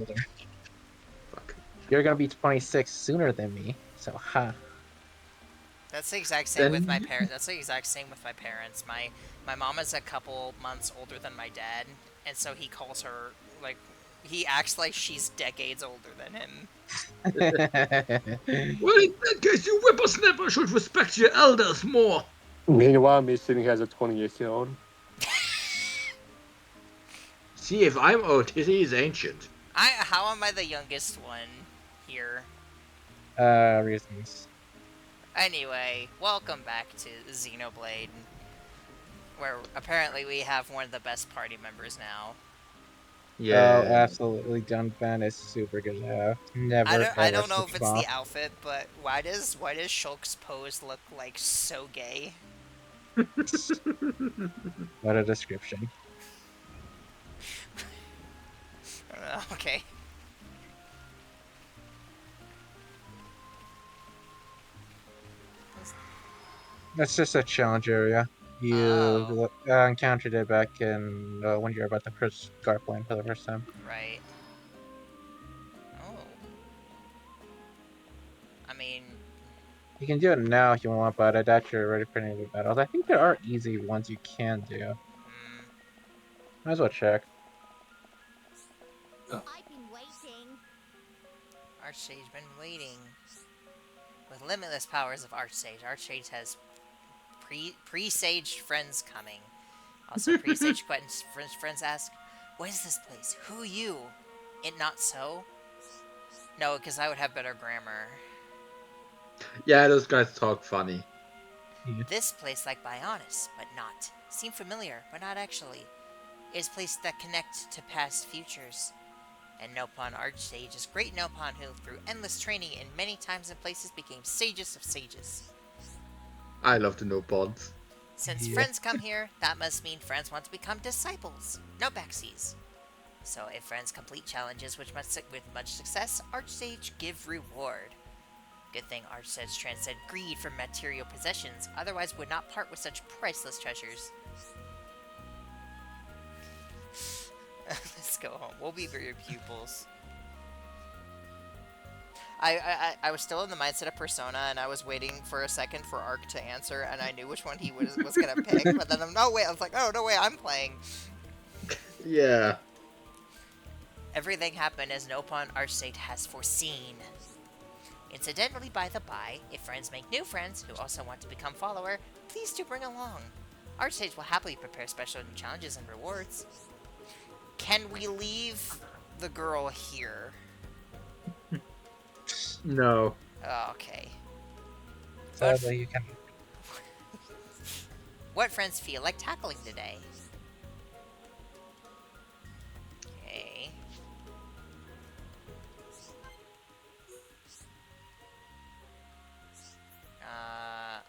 older. Fuck. You're gonna be 26 sooner than me, so ha. That's the exact same with my Then parents. That's the exact same with my parents. My mom is a couple months older than my dad, and so he calls her like he acts like she's decades older than him. well, in that case, you whippersnapper should respect your elders more. Meanwhile, me sitting here as a 28-year-old. See, if I'm old, he is ancient. How am I the youngest one here? Reasons. Anyway, welcome back to Xenoblade, where apparently we have one of the best party members now. Oh, Yeah. absolutely. Dunban is super good to have. Never I ever don't know switch if him it's the off. outfit, but why does Shulk's pose look like so gay? What a description. Okay. That's just a challenge area. Oh, You encountered it back in when you were about to first Garpland for the first time. right. Oh. I mean, You can do it now if you want, but I doubt you're ready for any of the battles. I think there are easy ones you can do. mm, Might as well check. I've been waiting. Archsage been waiting. With limitless powers of Archsage, Archsage has presaged friends coming. Also, presaged friends ask, "What is this place? Who you? It not so?" No, because I would have better grammar. Yeah, those guys talk funny. This place like Bionis, but not. Seem familiar, but not actually. It is places that connect to past futures. And Nopon Archsages, great Nopon who, through endless training in many times and places, became sages of sages. I love the no bonds. Since Yeah. friends come here, that must mean friends want to become disciples, no backsies. So if friends complete challenges with much success, Archsage give reward. Good thing Archsage transcend greed for material possessions, otherwise would not part with such priceless treasures. Let's go home. We'll be your pupils. I was still in the mindset of Persona, and I was waiting for a second for Ark to answer, and I knew which one he was gonna pick. But then I was like, oh no wait, I'm playing. Yeah. Everything happened as Nopon Archsage has foreseen. Incidentally, by the by, if friends make new friends who also want to become follower, please do bring along. Archsage will happily prepare special challenges and rewards. Can we leave the girl here? No. Oh, okay. Sadly, you can. What friends feel like tackling today? Okay.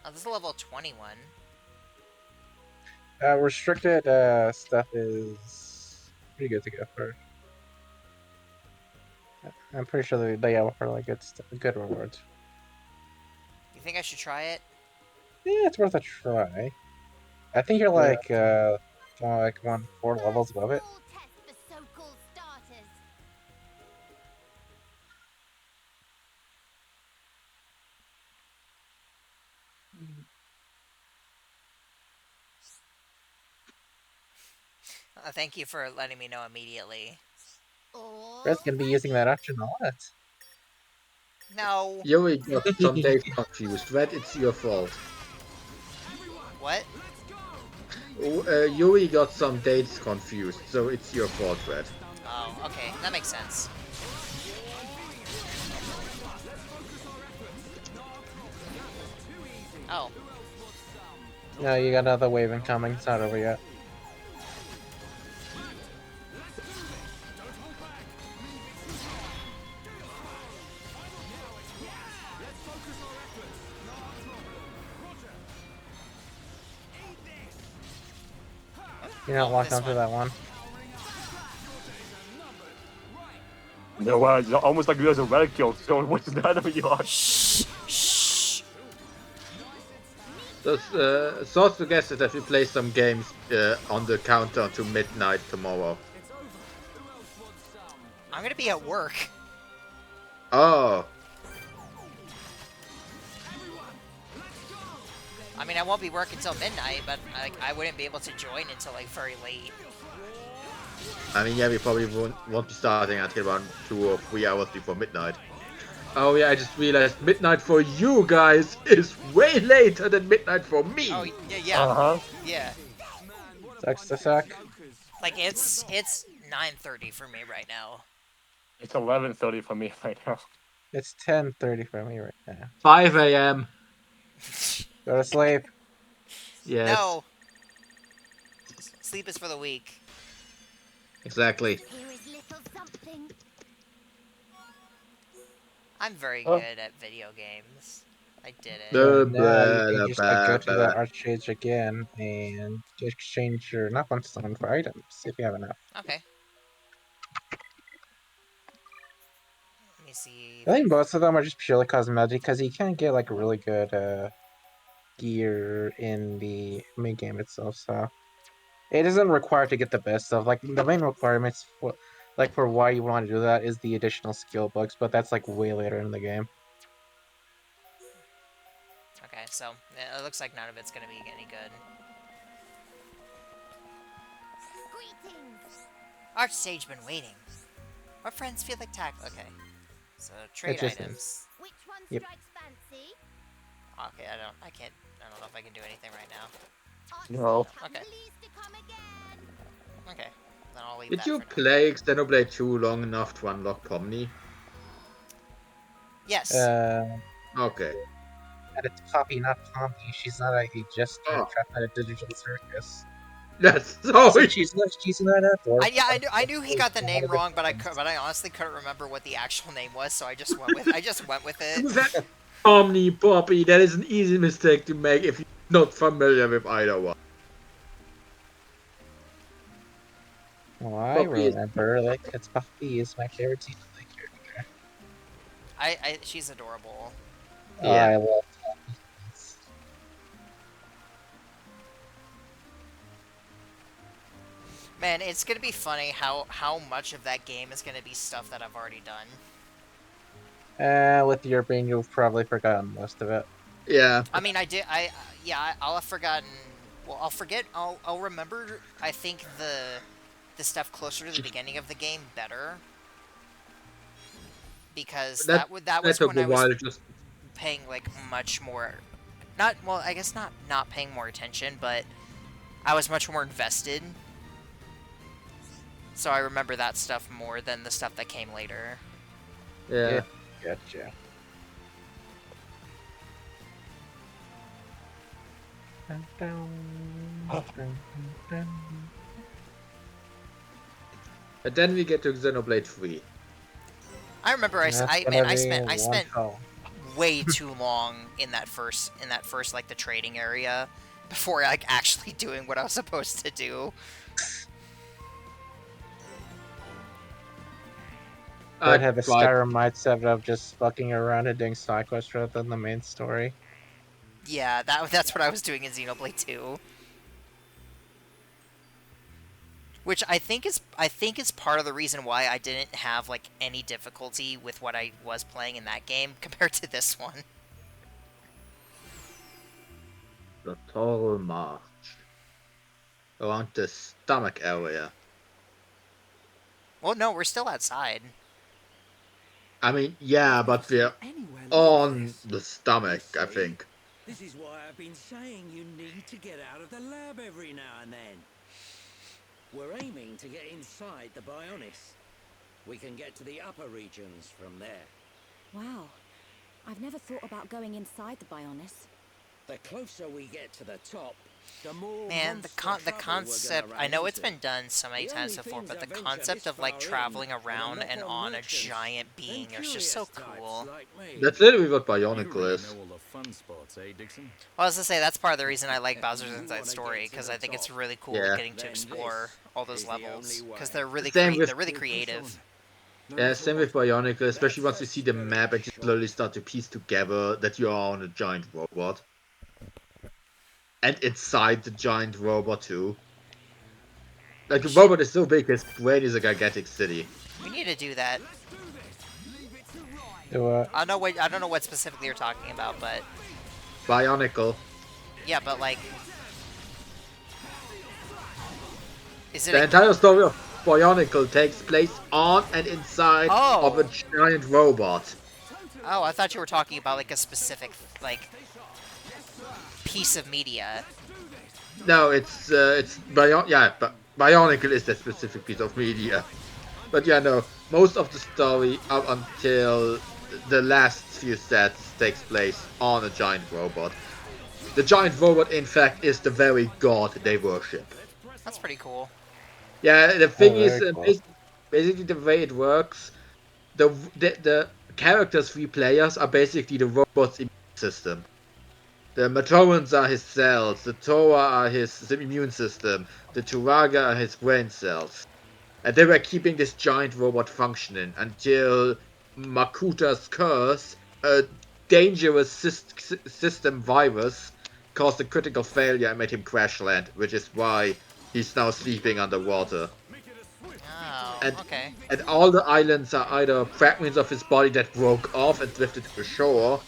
Oh, this is level 21. Restricted stuff is pretty good to go for. I'm pretty sure they offer like good rewards. You think I should try it? Yeah, it's worth a try. I think you're like 4 levels above it. All tests for so-called starters. Thank you for letting me know immediately. All Red's gonna be using that option a lot. No. Yuri got some days confused. Red, it's your fault. What? Yuri got some dates confused, so it's your fault, Red. Oh, okay. That makes sense. Oh. No, you got another wave incoming. It's not over yet. You're not locked This onto one. that one. No, wow, it's almost like you guys are red killed, so what's the enemy you are? Shh. Shh. Thought suggested that we play some games on the countdown to midnight tomorrow. I'm gonna be at work. Oh. I mean, I won't be working until midnight, but I wouldn't be able to join until like very late. I mean, yeah, we probably won't be starting until around 2 or 3 hours before midnight. Oh yeah, I just realized midnight for you guys is way later than midnight for me. Oh yeah, Uh-huh. yeah. Sucks to suck. Like it's 9:30 for me right now. It's 11:30 for me right now. It's 10:30 for me right now. 5 a.m. Go to sleep. Yes. No. Sleep is for the weak. Exactly. Here is little something. I'm very Oh. good at video games. I did it. No. Now you can just like go to the arcades again and exchange your Napalm Stone for items if you have enough. Okay. Let me see. I think most of them are just purely cosmetic because you can't get like really good gear in the main game itself, so it isn't required to get the best stuff. Like the main requirements for why you want to do that is the additional skill books, but that's like way later in the game. Okay, so it looks like none of it's gonna be any good. Greetings. Archstage been waiting. Our friends feel like tackle. Okay. So trade just items. Which one Yep. strikes fancy? Okay, I don't know if I can do anything right now. No. Come Okay. please to come again. Okay. Then I'll leave Did that you for now. play Xenoblade 2 long enough to unlock Pomni? Yes. Okay. And it's Poppy, not Pompey. She's not a just Oh. trapped at a digital circus. That's so Also, she's not a dwarf. I knew he got the name wrong, but I honestly couldn't remember what the actual name was, so I just went with it. Omni Poppy, that is an easy mistake to make if you're not familiar with either one. Well, I Poppy is- remember, like, it's Poppy is my favorite Xenoblade character. She's adorable. Oh, Yeah. I love Poppy. Man, it's gonna be funny how much of that game is gonna be stuff that I've already done. With your brain, you've probably forgotten most of it. Yeah. I mean, I'll have forgotten. Well, I'll forget. I'll remember. I think the stuff closer to the beginning of the game better, because that was took when a I was while just paying like much more. I guess not paying more attention, but I was much more invested. So I remember that stuff more than the stuff that came later. yeah. Gotcha. And then we get to Xenoblade 3. I remember I spent Oh. way too long in that first like the trading area before like actually doing what I was supposed to do. I'd have a tried- Skyrim mindset of just fucking around and doing side quests rather than the main story. Yeah, that's what I was doing in Xenoblade 2. Which I think is part of the reason why I didn't have like any difficulty with what I was playing in that game compared to this one. The Tall March. Around the stomach area. Well, no, we're still outside. I mean, yeah, but we're on the stomach, I think. This is why I've been saying you need to get out of the lab every now and then. We're aiming to get inside the Bionis. We can get to the upper regions from there. Wow. I've never thought about going inside the Bionis. The closer we get to the top, the more Man, monster the trouble we're concept, gonna I run know it's into. been done so many The times only before, things but the that venture concept this of like far in traveling are the around and local on a merchants giant and being is just so curious cool. types like me. That's literally what You Bionicle really is. know all the fun spots, eh, Dixon? Well, I was gonna say that's part of the reason I like Bowser's You Inside wanna Story, get to because the I think it's top. really cool Yeah. getting to Then explore this all those is the levels, only because way. they're really Same with- they're really creative. Same with Bionicle, especially once you see the That's map and you very slowly start to piece together that you are on a giant robot. And inside the giant robot too. Like the robot is so big, his brain is a gigantic city. We need to do that. Do what? I don't know what specifically you're talking about, but Bionicle. yeah, but like, is it The a... entire story of Bionicle takes place on and inside of a Oh. giant robot. Oh, I thought you were talking about like a specific like piece of media. No, it's but Bionicle is that specific piece of media. But yeah, no, most of the story up until the last few sets takes place on a giant robot. The giant robot, in fact, is the very god they worship. That's pretty cool. Yeah, the Oh, thing is, very cool. basically the way it works, the characters, 3 players, are basically the robot's immune system. The Matorans are his cells, the Tora are his immune system, the Turaga are his brain cells. And they were keeping this giant robot functioning until Makuta's curse, a dangerous system virus, caused a critical failure and made him crash land, which is why he's now sleeping underwater. Oh, And okay. and all the islands are either fragments of his body that broke off and drifted to the shore,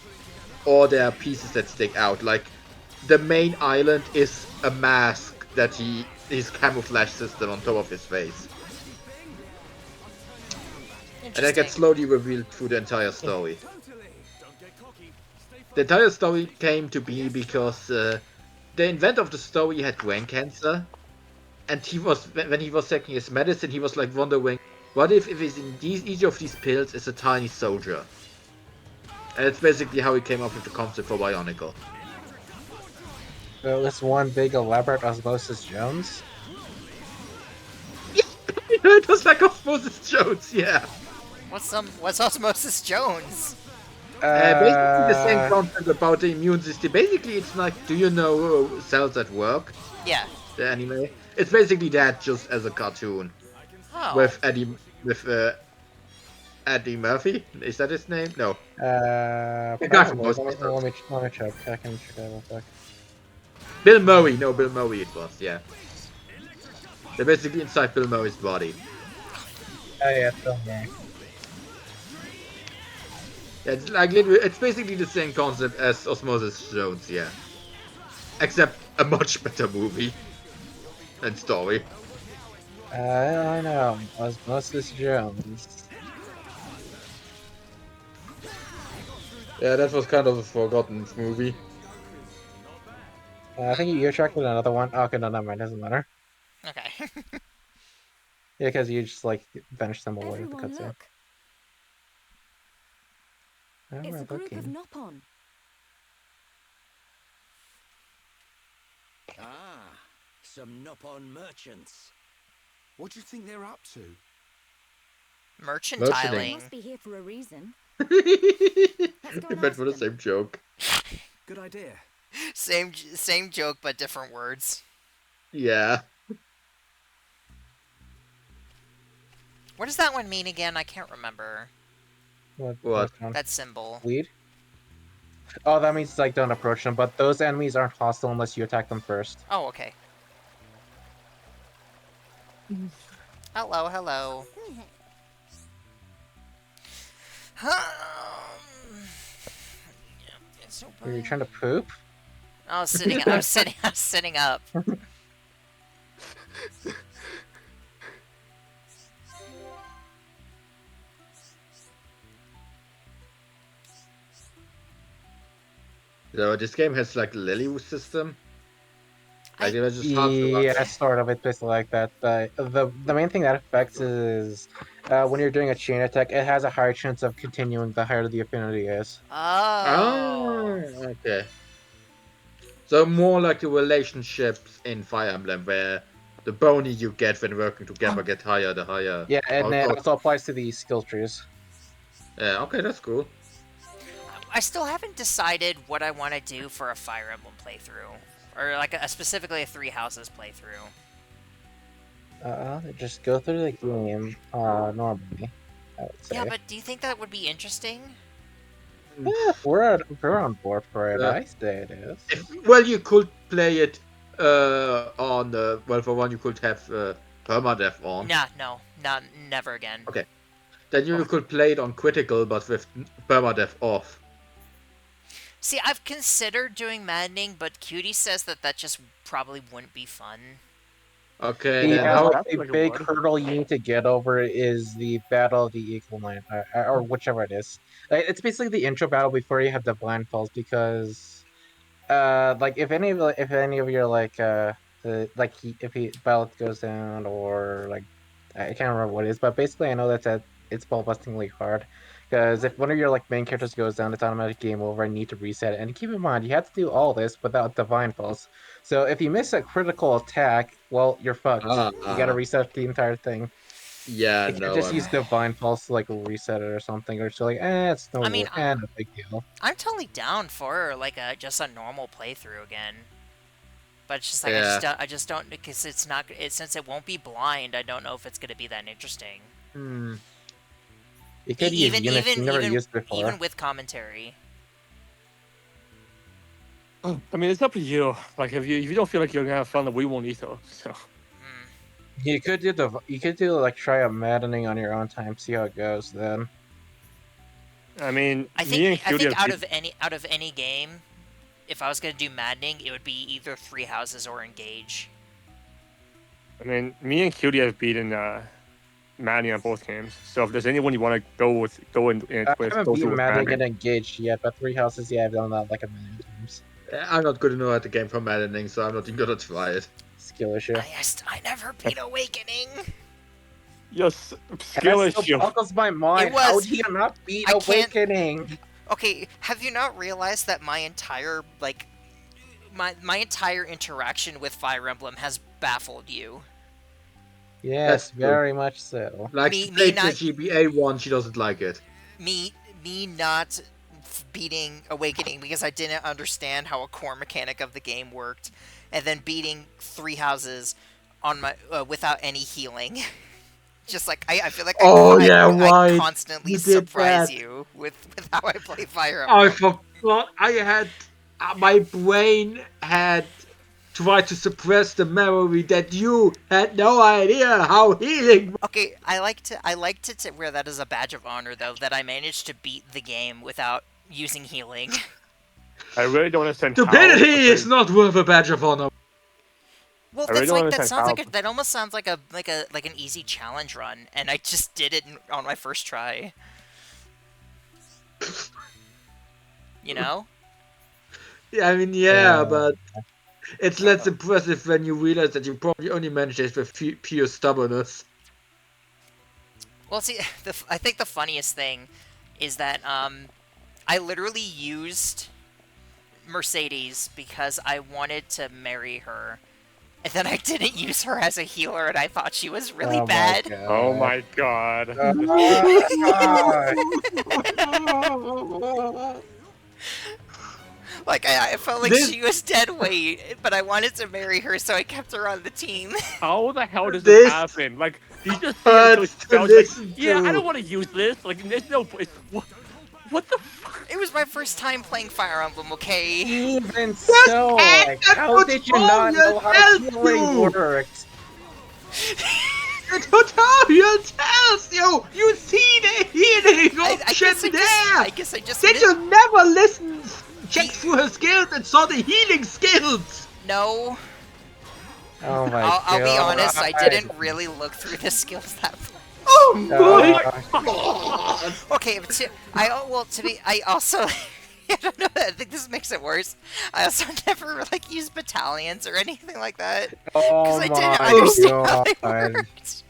or there are pieces that stick out. Like the main island is a mask that his camouflage system on top of his face. And that gets Interesting. slowly revealed through the entire story. The entire story came to be because the inventor of the story had brain cancer, and when he was taking his medicine, he was like wondering, what if it's in each of these pills is a tiny soldier? And it's basically how he came up with the concept for Bionicle. So it's one big elaborate Osmosis Jones. It was like Osmosis Jones, yeah. What's Osmosis Jones? Basically the same Uh, concept about the immune system. Basically, it's like, do you know Cells at Work? Yeah. The anime? It's basically that, just as a cartoon. Oh. With Eddie Murphy? Is that his name? No. The guy from probably. Ghostbusters. Let me check. I can check that real quick. Bill Murray. No, Bill Murray it was, yeah. They're basically inside Bill Murray's body. Oh yeah, Bill Murray. Yeah, it's like literally, it's basically the same concept as Osmosis Jones, yeah. Except a much better movie and story. I know. Osmosis Jones. Yeah, that was kind of a forgotten movie. I think you're checking another one. Oh, okay, no, never mind. Doesn't matter. Okay. Yeah, because you just like vanished them away with the Everyone, cutscene. look. Oh, It's we're a group of looking. Nopon. Ah, some Nopon merchants. What do you think they're up to? They Merchantiling. must be here for a reason. I go and bet ask for the them. same joke. Good idea. Same joke, but different words. Yeah. What does that one mean again? I can't remember. What? one? That symbol. Weed? Oh, that means like don't approach them, but those enemies aren't hostile unless you attack them first. Oh, okay. Hello, hello. It's so Are you bad. trying to poop? I was sitting up. So this game has like a Lily system. Like they were just hard to Yeah, run. sort of. It's basically like that. The main thing that affects is when you're doing a chain attack, it has a higher chance of continuing the higher the affinity is. Oh. Okay. So more like the relationships in Fire Emblem, where the bounty you get when working together get higher the higher. Yeah, and it Oh, also applies to the skill trees. yeah, okay, that's cool. I still haven't decided what I want to do for a Fire Emblem playthrough. Or like specifically a Three Houses playthrough. Just go through the game normally, I would say. Yeah, but do you think that would be interesting? Yeah, we're on board for it. I say it is. Well, you could play it on well, for one, you could have permadeath on. Nah, no, never again. Okay. Then you could play it on critical, but with permadeath off. See, I've considered doing maddening, but Cutie says that just probably wouldn't be fun. Okay, The then how? only big hurdle you need to get over is the Battle of the Eagle Line, or whichever it is. It's basically the intro battle before you have the blindfolds, because like if any of your if he ballot goes down, or like I can't remember what it is, but basically I know it's ball bustingly hard, because if one of your like main characters goes down, it's automatic game over and you need to reset it. And keep in mind, you have to do all this without divine falls. So if you miss a critical attack, well, you're fucked. You gotta reset the entire thing. Yeah, You can't no. just use divine falls to like reset it or something, or so like it's no no big deal. I'm totally down for like just a normal playthrough again. But it's just like Yeah. I just don't, because it's not since it won't be blind. I don't know if it's gonna be that interesting. You could use units you never used before. Even with commentary. I mean, it's up to you. Like, if you don't feel like you're gonna have fun, then we won't either. So. You could do like try a maddening on your own time, see how it goes then. I mean, I think out of any game, if I was gonna do maddening, it would be either Three Houses or Engage. I mean, me and Cutie have beaten Maddening on both games. So if there's anyone you want to go with, I haven't beaten Maddening and Engaged yet, but Three Houses, yeah, I've done that like a million times. I'm not good enough at the game for maddening, so I'm not even gonna try it. Skill issue. I never beat Awakening. Yes, skill issue. Boggles my mind. How do you not beat Awakening? Okay, have you not realized that my entire my entire interaction with Fire Emblem has baffled you? Yes, very much so. Like she played the GBA one, she doesn't like it. Me not beating Awakening because I didn't understand how a core mechanic of the game worked, and then beating Three Houses on my without any healing. Just like I feel like I constantly surprise you with how I play Fire Emblem. I forgot. I had my brain had tried to suppress the memory that you had no idea how healing. Okay, I like to wear that as a badge of honor though, that I managed to beat the game without using healing. I really don't understand. Stupidity is not worth a badge of honor. Well, that almost sounds like an easy challenge run, and I just did it on my first try. You know? Yeah, I mean, but it's less impressive when you realize that you probably only managed it with pure stubbornness. Well, see, I think the funniest thing is that I literally used Mercedes because I wanted to marry her. And then I didn't use her as a healer, and I thought she was really bad. Oh my god. Like, I felt like she was dead weight, but I wanted to marry her, so I kept her on the team. How the hell does this happen? Like, you just yeah, I don't want to use this. Like, there's no... What the fuck? It was my first time playing Fire Emblem, okay? Even so, like, how did you not know how healing worked? The tutorial tells you! You see the healing option there! I guess I just... Did you never listen, check through her skills and saw the healing skills? No. Oh my I'll be honest, I didn't really look through the skills that much. Oh my god! Okay, but I also I don't know, I think this makes it worse. I also never like used battalions or anything like that because I didn't understand how they worked.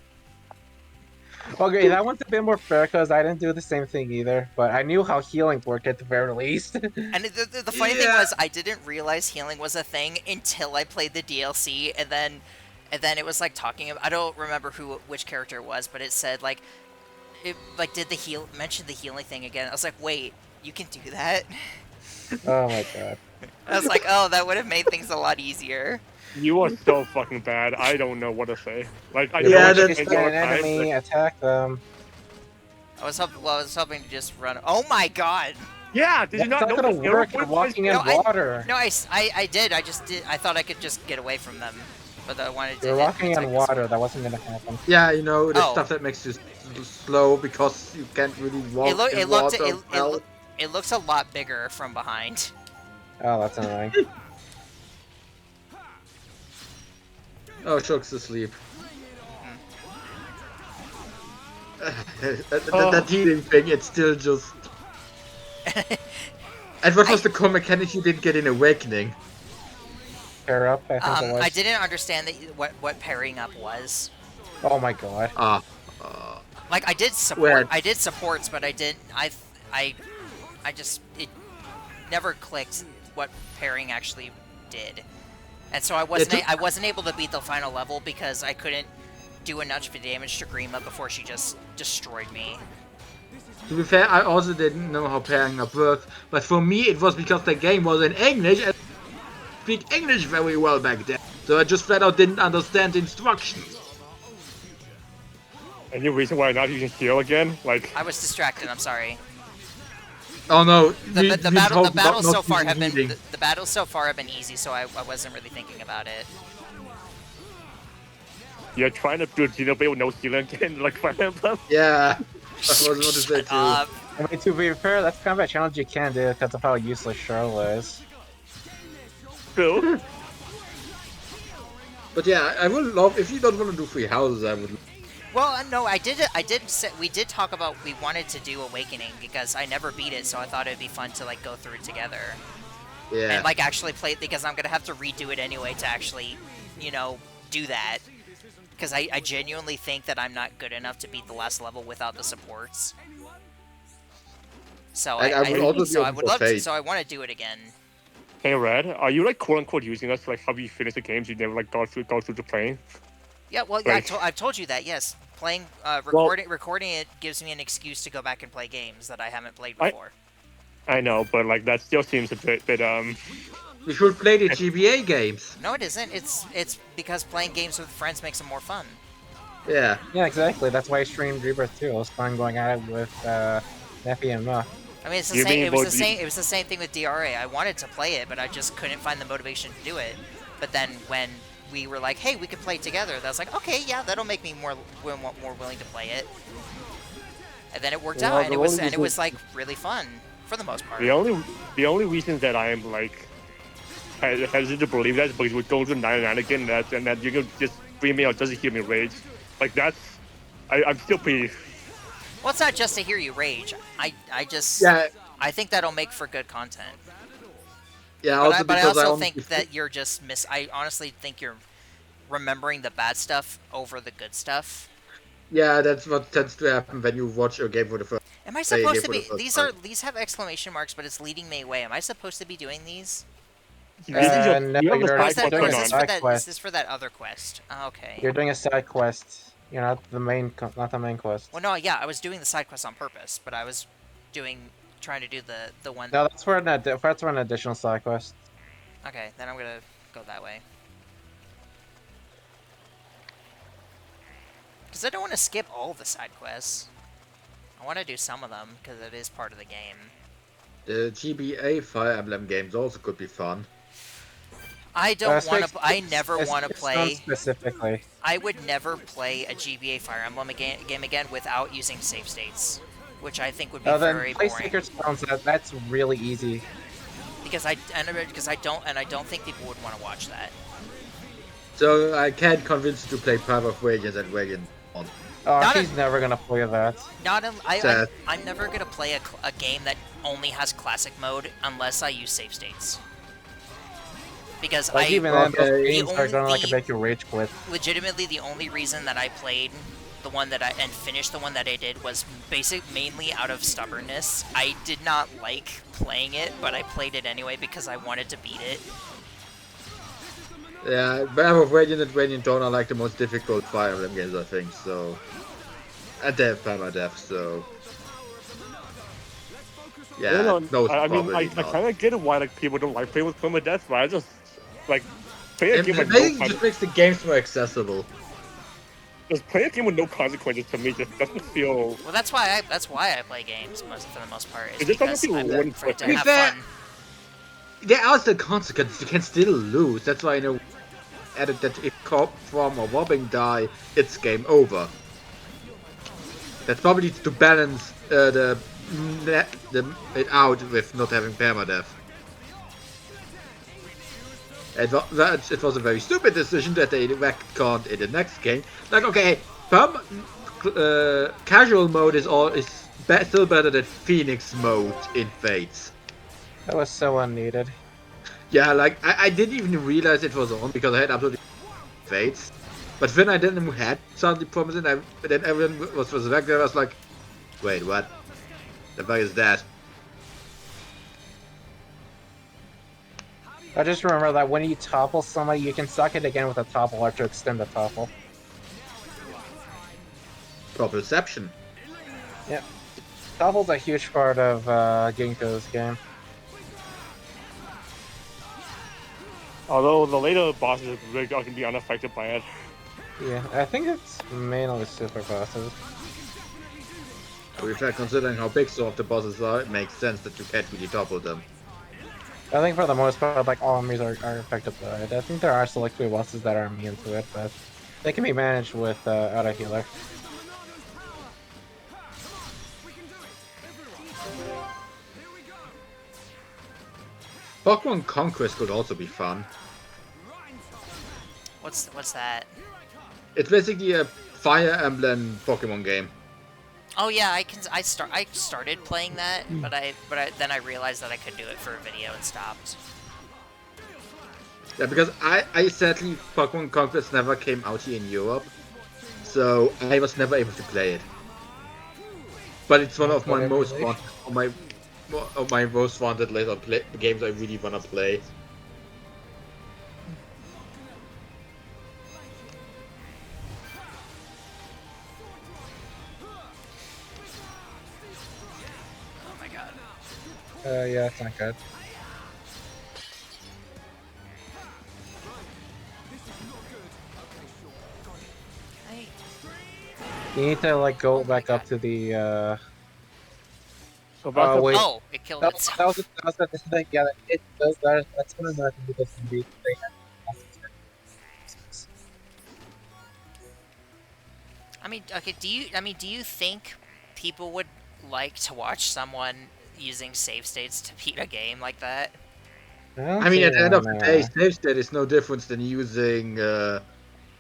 Okay, that one's a bit more fair because I didn't do the same thing either, but I knew how healing worked at the very least. And the funny thing was, I didn't realize healing was a thing until I played the DLC, and then it was like talking about, I don't remember which character it was, but it said like, did mention the healing thing again. I was like, wait, you can do that? Oh my god. I was like, oh, that would have made things a lot easier. You are so fucking bad. I don't know what to say. Like, I that's an enemy. Attack them. I was hoping to just run. Oh my god. Yeah, did you not know? It's not gonna work. You're walking in water. No, I did. I thought I could just get away from them. but I wanted to You're hit walking attack on this water. one. That wasn't gonna happen. Yeah, you know, the Oh. stuff that makes you slow because you can't really walk in water well. It looks a lot bigger from behind. Oh, that's annoying. Oh, Shook's asleep. Oh. That healing thing, it's still just... And what was the core mechanic you didn't get in Awakening? Pair up, I think it was. I didn't understand that what pairing up was. Oh my god. Like I did supports, but I didn't. I just it never clicked what pairing actually did, and so I wasn't able to beat the final level because I couldn't do enough damage to Grima before she just destroyed me. To be fair, I also didn't know how pairing up worked, but for me it was because the game was in English and I speak English very well back then, so I just flat out didn't understand the instructions. Any reason why I'm not using heal again? Like I was distracted. I'm sorry. Oh no, The battles so far have been the battles so far have been easy, so I wasn't really thinking about it. you're trying to do Xenoblade with no healing again, like Fire Emblem. Yeah, I was going to say too. I mean, to be fair, that's kind of a challenge you can do because of how useless Charlotte is. True. But yeah, I would love, if you don't want to do 3 houses, I would... Well, no, we did talk about we wanted to do Awakening because I never beat it, so I thought it'd be fun to like go through it together. Yeah. And like actually play it because I'm gonna have to redo it anyway to actually, you know, do that. Because I genuinely think that I'm not good enough to beat the last level without the supports. So I would love to. So I want to do it again. Hey Red, are you like quote unquote using us to like help you finish the games you never like go through the playing? Yeah, well, yeah, I've told you that. Yes, playing, recording it gives me an excuse to go back and play games that I haven't played before. I know, but like that still seems a bit We should play the GBA games. No, it isn't. It's because playing games with friends makes them more fun. Yeah. Yeah, exactly. That's why I streamed Rebirth 2. It was fun going at it with Neffy and Ma. I mean, it's the same. It was the same thing with DRA. I wanted to play it, but I just couldn't find the motivation to do it. But then when we were like, "Hey, we could play together," I was like, "Okay, yeah, that'll make me more willing to play it." And then it worked out, and it was like really fun for the most part. The only reason that I am like hesitant to believe that is because we're going to 99 again, and that you can just bring me out just to hear me rage. Like that's, I'm still pretty. Well, it's not just to hear you rage. I think that'll make for good content. Yeah, but I also think that you're just I honestly think you're remembering the bad stuff over the good stuff. Yeah, that's what tends to happen when you watch a game for the first time. Am I supposed to be? These have exclamation marks, but it's leading me away. Am I supposed to be doing these? No, you're Is this for that other quest? Oh, okay. You're doing a side quest. You're not the main quest. Well, no, yeah, I was doing the side quest on purpose, but I was trying to do the one. No, that's for an additional side quest. Okay, then I'm gonna go that way. Because I don't want to skip all the side quests. I want to do some of them because it is part of the game. The GBA Fire Emblem games also could be fun. I don't want to. I never want to play. Specifically, I would never play a GBA Fire Emblem game again without using save states, which I think would be very boring. Sacred Stones, that's really easy. Because I don't think people would want to watch that. So I can't convince you to play Path of Radiance and Radiant on. Oh, she's never gonna play that. I'm never gonna play a game that only has classic mode unless I use save states. Because games are gonna make you rage quit. Legitimately, the only reason that I played the one that and finished the one that I did was mainly out of stubbornness. I did not like playing it, but I played it anyway because I wanted to beat it. Yeah, Path of Radiant and Radiant Dawn are like the most difficult Fire Emblem games, I think. So, and they have permadeath, so. Yeah, no. I mean, I kind of get why like people don't like playing with permadeath, but I just like play a game with no just makes the games more accessible. Just play a game with no consequences to me just doesn't feel. Well, that's why I play games for the most part. It just doesn't feel rewarding for it to have fun. There are still consequences. You can still lose. That's why I know. added that if from or wobbing die, it's game over. That's probably to balance it out with not having permadeath. It was a very stupid decision that they retconned in the next game. Like, okay, casual mode is still better than Phoenix mode in Fates. That was so unneeded. Yeah, like I didn't even realize it was on because I had absolutely Fates. But when I then had suddenly promised it, then everyone was back there. I was like, wait, what? The fuck is that? I just remember that when you topple somebody, you can suck it again with a topple or to extend the topple. Proprioception. Yeah. Topple's a huge part of getting to this game. Although the later bosses really can be unaffected by it. Yeah, I think it's mainly super bosses. To be fair, considering how big some of the bosses are, it makes sense that you can't really topple them. I think for the most part, like, all enemies are affected by it. I think there are select few bosses that are immune to it, but they can be managed with out a healer. Pokemon Conquest could also be fun. What's that? It's basically a Fire Emblem Pokemon game. Oh yeah, I started playing that, but then I realized that I could do it for a video and stopped. Yeah, because I sadly Pokemon Conquest never came out here in Europe, so I was never able to play it. But it's one of my most wanted later games I really wanna play. Oh my god. Yeah, it's not good. You need to, like, go back up to the, So back wait. Oh, it killed itself. That was the thing, yeah, it does that. That's one of the things that can be. I mean, okay, do you think people would like to watch someone using save states to beat a game like that? I mean, at the end of the day, save state is no different than using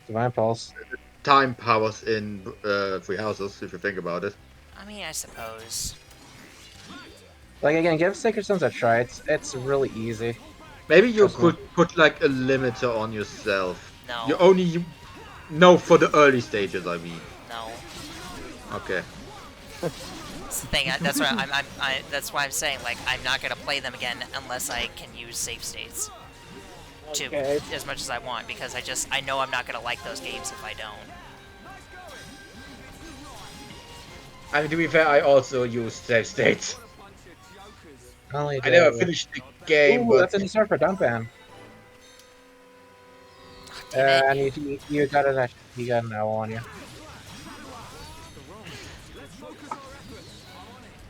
Divine Pulse. time powers in Free Houses, if you think about it. I mean, I suppose. Like, again, give Sacred Stones a try. It's really easy. Maybe you could put like a limiter on yourself. No. You only no for the early stages. I mean. No. Okay. That's the thing. That's why I'm saying, like, I'm not gonna play them again unless I can use save states to as much as I want, because I know I'm not gonna like those games if I don't. I mean, to be fair, I also use save states. I never finished the game, but that's a new start for Dunpan. And you got an owl on you.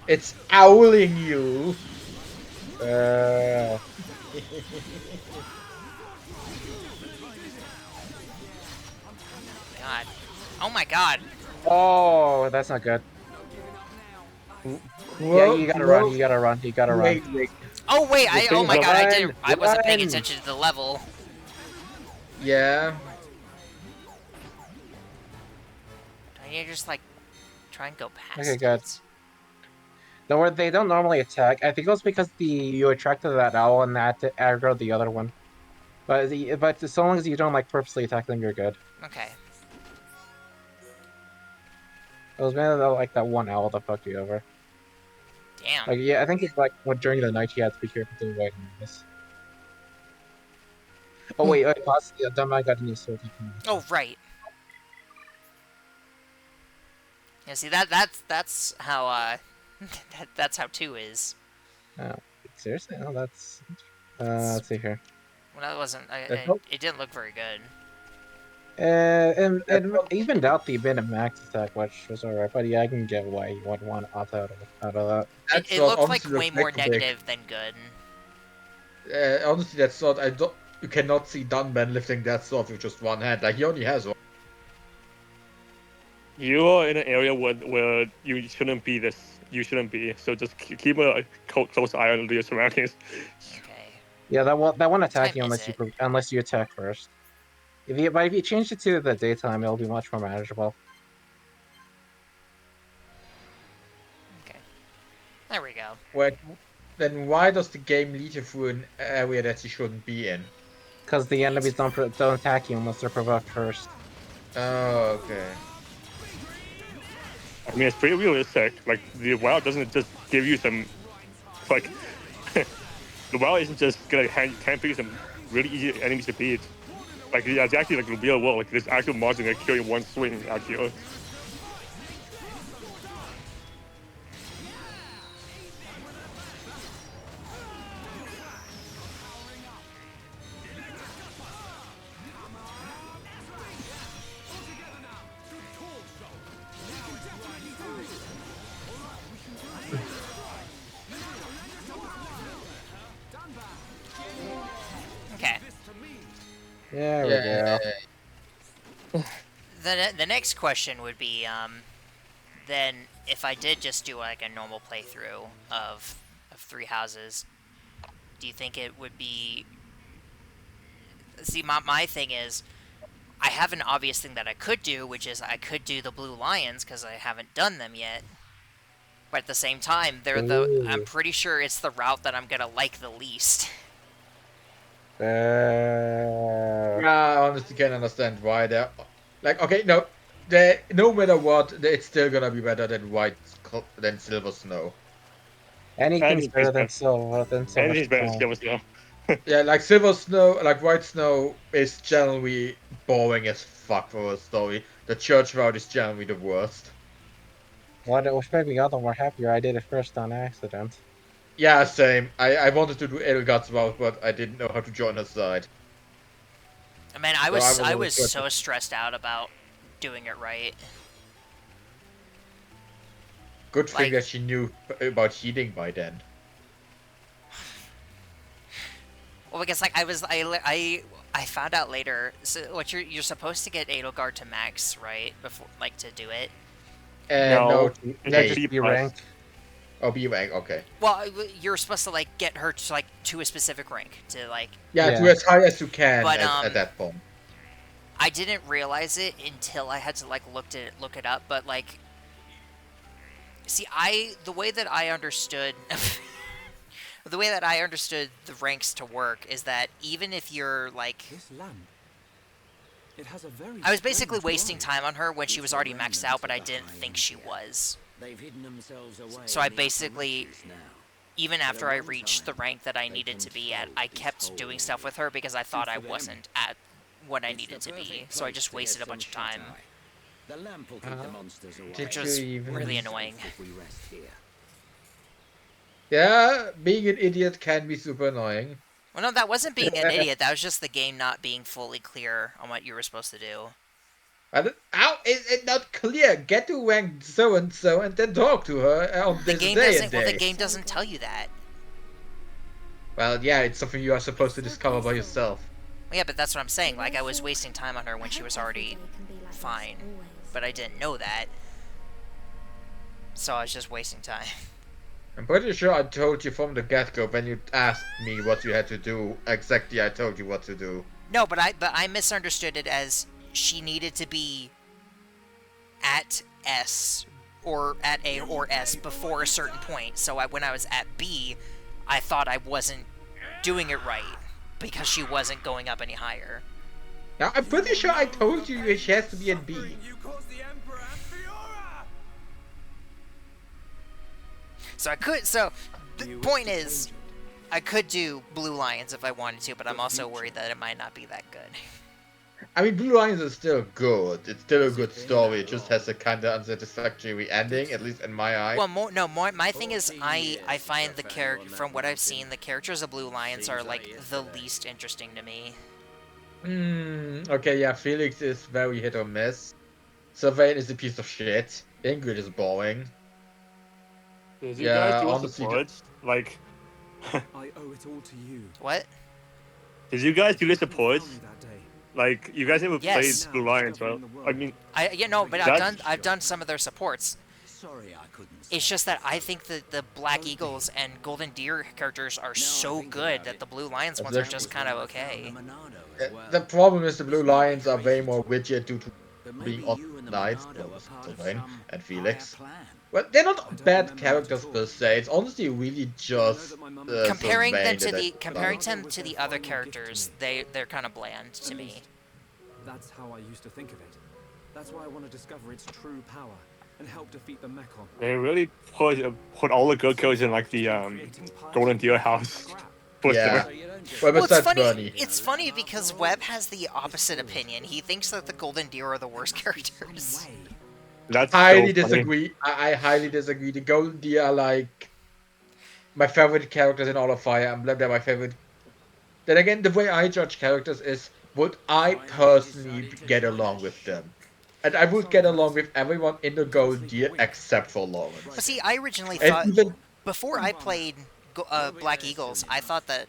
It's owling you. God. Oh my god. Oh, that's not good. Yeah, you gotta run. You gotta run. You gotta run. Oh wait, oh my god, I wasn't paying Run. attention to the level. Yeah. I need to just like try and go past. Okay, good. They don't normally attack. I think it was because you attracted that owl and that to aggro the other one. But so long as you don't like purposely attack them, you're good. Okay. It was mainly like that one owl that fucked you over. Damn. Like, yeah, I think it's like during the night you had to be careful to avoid this. Oh wait, possibly Dumb got a new sword. Oh right. Yeah, see that's how that's how 2 is. Oh, seriously? Oh, that's. Let's see here. Well, that wasn't. It didn't look very good. And evened out the bit of max attack, which was alright. But yeah, I can get why you would want to opt out of that. It looked like way more negative than good. Honestly, that's not. you cannot see Dunban lifting that sword with just one hand. Like he only has one. You're in an area where you shouldn't be this. You shouldn't be. So just keep a close eye on your surroundings. Okay. Yeah, that won't attack Time you is unless it? unless you attack first. But if you change it to the daytime, it'll be much more manageable. Okay. There we go. Wait, then why does the game lead you through an area that you shouldn't be in? Because the enemies don't attack you unless they're provoked first. Oh, okay. I mean, it's pretty realistic. Like the WoW doesn't just give you some like the WoW isn't just gonna handpick you some really easy enemies to beat. Like it's actually like the real world. Like there's actual monsters that kill you in one swing. Actually, Okay. There we go. The next question would be, then if I did just do like a normal playthrough of Three Houses, do you think it would be? See, my thing is, I have an obvious thing that I could do, which is I could do the Blue Lions because I haven't done them yet. But at the same time, I'm Ooh. pretty sure it's the route that I'm gonna like the least. I honestly can't understand why they're like okay, no, no matter what, it's still gonna be better than than Silver Snow. Anything's better than Silver anything's better than Snow. Silver Snow. Yeah, like Silver Snow, like White Snow is generally boring as fuck for a story. The church route is generally the worst. Which made me all the more happier I did it first on accident. Yeah, same. I wanted to do Edelgard's route, but I didn't know how to join her side. I mean, So I only was so stressed out about doing it right. Good thing Like, that she knew about healing by then. well, because like I found out later. So what you're supposed to get Edelgard to max, right? Before, like, to do it. And no, it's hey, actually B rank. oh, B rank, okay. Well, you're supposed to like get her to like to a specific rank to like. Yeah, Yeah. to as high as you can But, at that point. I didn't realize it until I had to like look it up. But like, see, the way that I understood. The way that I understood the ranks to work is that even if you're like, This lamp. It has a very I was basically strange wasting light. time on her when she It's was the already maxed remnants out, but of I the didn't High think she Empire. was. They've hidden themselves away. So I in the upper basically, reaches now. even But after at I one reached the time, rank that I they needed to be at, controlled I this kept whole doing stuff area. with her because I thought I for them. wasn't at what I It's needed the to be. perfect So I place just to wasted get a bunch some of time, shut-eye. The lamp will keep the monsters away. Did which you was even- really We'll be annoying. safe if we rest here. Yeah, being an idiot can be super annoying. Well, no, that wasn't being an idiot. That was just the game not being fully clear on what you were supposed to do. But how is it not clear? Get to rank so and so and then talk to her on The this game day doesn't. and Well, the day. game doesn't tell you that. Well, yeah, it's something you are supposed to discover by yourself. Well, yeah, but that's what I'm saying. Like, I was wasting time on her when she was already fine, but I didn't know that. So I was just wasting time. I'm pretty sure I told you from the get-go when you asked me what you had to do. Exactly, I told you what to do. No, but I misunderstood it as she needed to be at S or at A or S before a certain point. So when I was at B, I thought I wasn't doing it right because she wasn't going up any higher. Now, I'm pretty sure I told you she has to be in B. So I could. So the point is, I could do Blue Lions if I wanted to, but I'm also worried that it might not be that good. I mean, Blue Lions is still good. It's still a good story. It just has a kind of unsatisfactory ending, at least in my eyes. Well, my thing is, I find the character, from what I've seen, the characters of Blue Lions are like the least interesting to me. Okay, yeah, Felix is very hit or miss. Sylvain is a piece of shit. Ingrid is boring. Did you Yeah, guys do us honestly, a purge? Like, I owe it all to you. What? Did you guys do the Couldn't supports? find me that day. Like, you guys never Yes. played Blue Lions, right? I mean, But that's I've done some of their supports. Sorry I couldn't It's say just that I so. think that the Black Eagles and Golden Deer characters are Now I so think good about that it, the Blue Lions That's ones are that just was kind when of I found the okay. Monado as well. The problem is the Blue Slightly Lions are way crazy, more rigid due to but being maybe on you and the knights, Monado well, were with part of Sylvain some and higher Felix. plan. Well, they're I not don't bad remember much at characters all. per se. It's honestly really But I know just that my mum and dad Comparing them Sylvain to that I the comparing like. them was to their the other final gift to characters, me. they're kind of bland to At me. least, that's how I used to think of it. That's why I want to discover its true power and help defeat the Mechon. they really put all the good kills in like the Creating parts Golden Deer from house scrap. for Yeah. sure. So you don't just Well, Well, it's besides funny. Bernie. It's funny because Webb has the opposite opinion. He thinks that the Golden Deer are the worst characters. That's Highly so funny. disagree. I highly disagree. The Golden Deer are like my favorite characters in all of Fire Emblem. They're my favorite. Then again, the way I judge characters is would I finally personally decided to get join along us. with them? And I would get along with everyone in the Golden Deer except for Lawrence. But see, I originally And thought even before I played Black Eagles, I thought that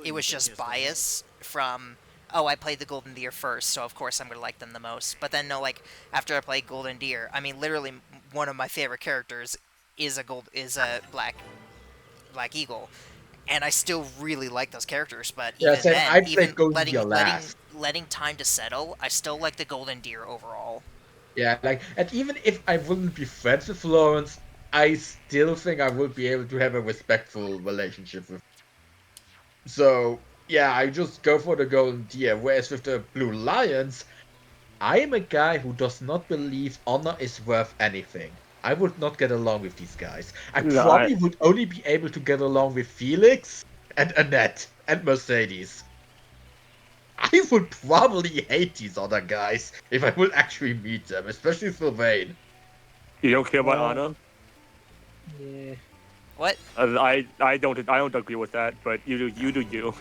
it was just bias from I played the Golden Deer first, so of course I'm gonna like them the most. But then no, like after I played Golden Deer, I mean literally one of my favorite characters is a Black Eagle, and I still really like those characters. But yeah, even same. then, I even played Golden Deer last. letting time to settle, I still like the Golden Deer overall. Yeah, like, and even if I wouldn't be friends with Lawrence, I still think I would be able to have a respectful relationship with. So yeah, I just go for the Golden Deer. Whereas with the Blue Lions, I am a guy who does not believe honor is worth anything. I would not get along with these guys. I No, probably would only be able to get along with Felix and Annette and Mercedes. I would probably hate these other guys if I would actually meet them, especially Sylvain. you don't care about honor. Yeah. What? I don't agree with that, but you do you.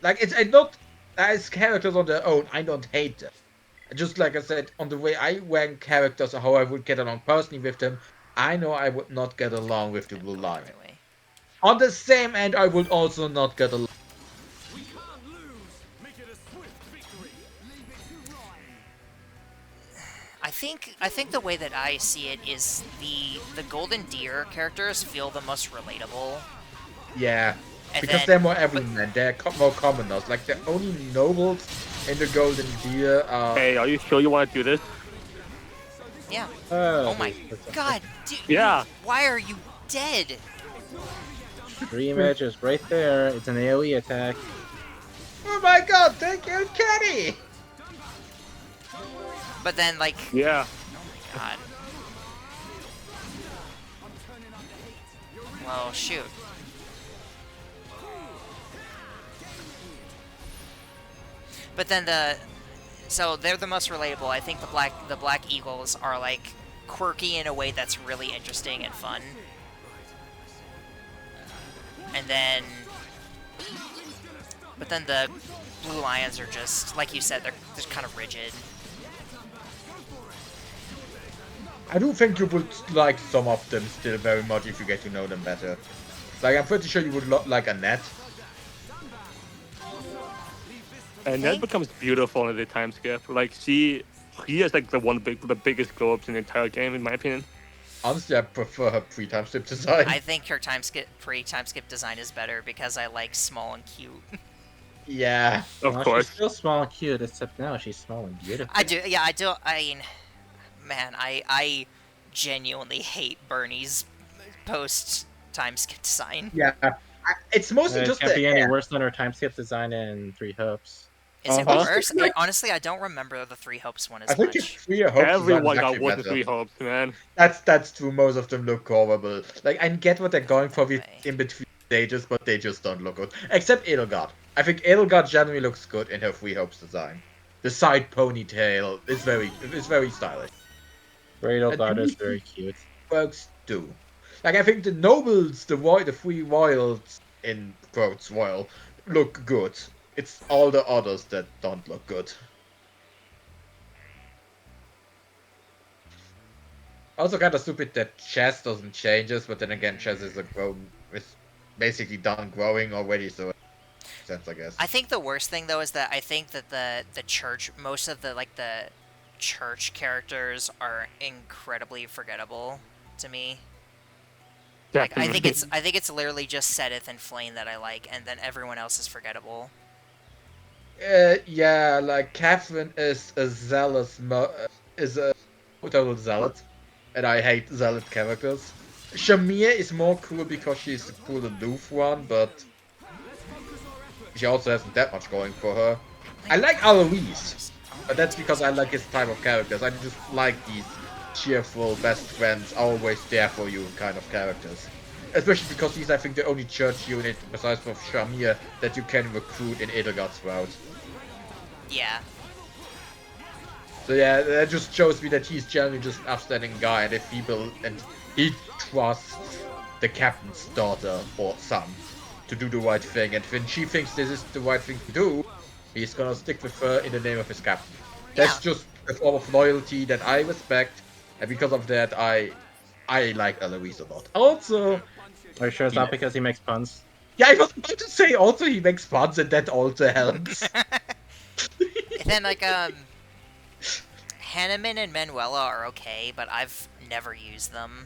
Like it's not as characters on their own. I don't hate them. Just like I said, on the way I rank characters or how I would get along personally with them, I know I would not get along with the Blue Going the Lion. right way. On the same end, I would also not get along. I think the way that I see it is the Golden Deer characters feel the most relatable. Yeah, And because then, they're more everyman. They're more commoners. Like the only nobles in the Golden Deer are. Hey, are you sure you want to do this? yeah. Oh my God, dude! Yeah. Why are you dead? Dream Edge is right there. It's an AoE attack. Oh my God! Thank you, Kenny. But then, like, Yeah. oh my God. Well, shoot. But then so they're the most relatable. I think the Black Eagles are like quirky in a way that's really interesting and fun. And then, but then the Blue Lions are just, like you said, they're just kind of rigid. I do think you would like some of them still very much if you get to know them better. Like, I'm pretty sure you would like Annette. And that becomes beautiful in the time skip. Like she is like the biggest glow ups in the entire game, in my opinion. Honestly, I prefer her pre-time skip design. I think her pre-time skip design is better because I like small and cute. Yeah. Of Well, course. she's still small and cute, except now she's small and beautiful. I do, yeah, I do. I mean, man, I genuinely hate Bernie's post-time skip design. Yeah. It's mostly It just can't the be any hair. worse than her time skip design in Three Hopes. Is it Uh-huh. worse? Like- Honestly, I don't remember the Three Hopes one as I think much. it's Three Hopes design Everyone is got actually worse than better. 3 hopes, man. That's true. Most of them look horrible. Like, I get what they're going for with Way. in between stages, but they just don't look good. Except Edelgard. I think Edelgard generally looks good in her Three Hopes design. The side ponytail is very stylish. Radel God is Dimitri- very cute. Works too. Like, I think the nobles, the three royals in quotes royal, look good. It's all the others that don't look good. Also kind of stupid that chess doesn't change us, but then again, chess is a grown with basically done growing already, so it makes sense, I guess. I think the worst thing though is that I think that the church, most of the church characters are incredibly forgettable to me. Like Definitely. I think it's literally just Sedith and Flame that I like, and then everyone else is forgettable. Yeah, like Catherine is a is a total zealot, and I hate zealot characters. Shamir is more cool because she's the cool aloof one, but she also hasn't that much going for her. I like Alois, but that's because I like his type of characters. I just like these cheerful, best friends, always there for you kind of characters. Especially because he's, I think, the only church unit, besides from Shamir, that you can recruit in Edelgard's route. Yeah. So yeah, that just shows me that he's generally just an upstanding guy, and if he trusts the captain's daughter or son to do the right thing, and when she thinks this is the right thing to do, he's gonna stick with her in the name of his captain. That's just a form of loyalty that I respect, and because of that, I like Eloise a lot. Also, Are you sure it's not because he makes puns? yeah, I was about to say also he makes puns, and that also helps. And then like Hanneman and Manuela are okay, but I've never used them.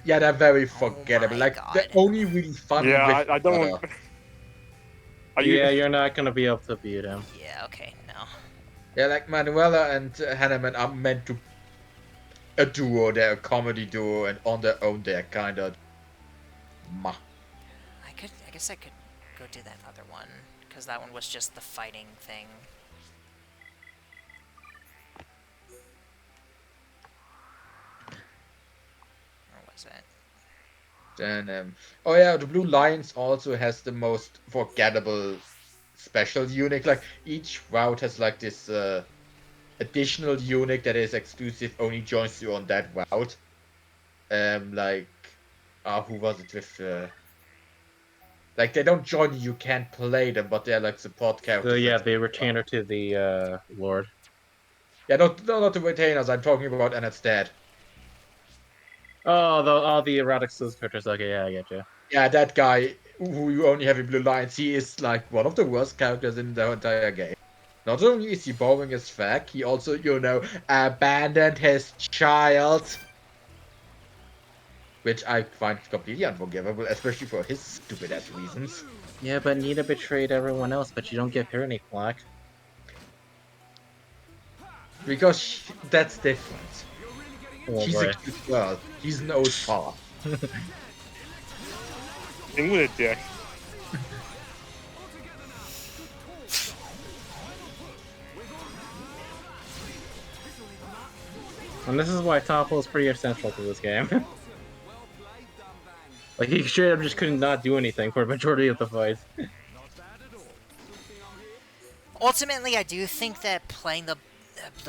Yeah, they're very forgettable. Like they're only really fun Yeah, with I don't. Yeah, you're not gonna be able to beat him. Yeah, okay, no. Yeah, like Manuela and Hanneman are meant to a duo. They're a comedy duo, and on their own, they're kind of meh. I guess I could go do that other one, because that one was just the fighting thing. Or was it? Then, oh yeah, the Blue Lions also has the most forgettable special unit. Like each route has like this additional unit that is exclusive, only joins you on that route. Like, who was it with? Like they don't join you, you can't play them, but they're like support characters. So yeah, they retain her to the Lord. Yeah, not the retainers. I'm talking about Annette's dad. Oh, all the erotic skills characters. Okay, yeah, I get you. Yeah, that guy who you only have in Blue Lions, he is like one of the worst characters in the entire game. Not only is he boring as fuck, he also, abandoned his child. Which I find completely unforgivable, especially for his stupid ass reasons. Yeah, but Nita betrayed everyone else, but you don't give her any flack. Because that's different. Oh, She's boy. a cute girl. He's an old fart. Thing with a dick. And this is why Topple is pretty essential to this game. Like, he straight up just couldn't not do anything for a majority of the fight. Ultimately, I do think that playing the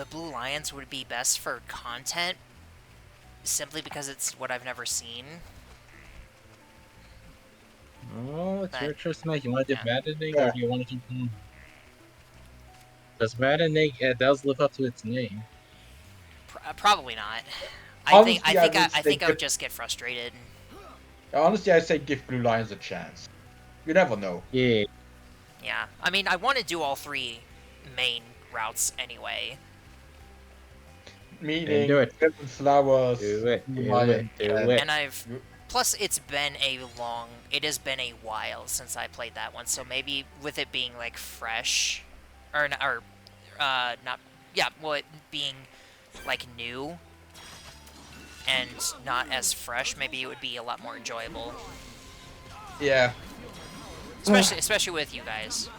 Blue Lions would be best for content, simply because it's what I've never seen. Oh, it's your choice to make. You want to do maddening, or do you want to do... Does maddening, it does live up to its name. Probably not. Honestly, I think I would just get frustrated. Honestly, I say give Blue Lions a chance. You never know. Yeah. Yeah, I mean, I want to do all three main routes anyway. Meaning, do it. Flowers, Do it. Blue Do Lion, it. Do it. And plus it has been a while since I played that one, so maybe with it being like fresh, it being like new and not as fresh, maybe it would be a lot more enjoyable. Yeah. Especially with you guys.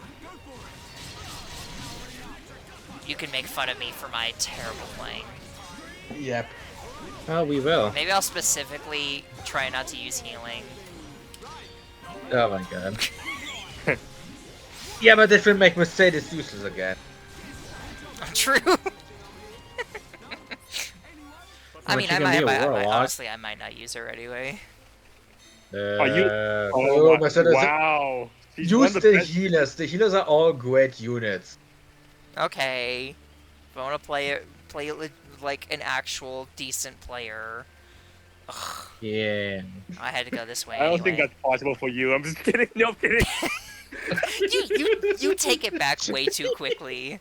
You can make fun of me for my terrible playing. Yep. Oh, we will. Maybe I'll specifically try not to use healing. Oh my god. Yeah, but this will make Mercedes useless again. True. I mean, honestly, I might not use her anyway. Are you? Oh, Mercedes. Wow. Use the healers. The healers are all great units. Okay. If I want to play it like an actual decent player. Yeah. I had to go this way I don't think anyway. that's possible for you. I'm just kidding. No, I'm kidding. You take it back way too quickly.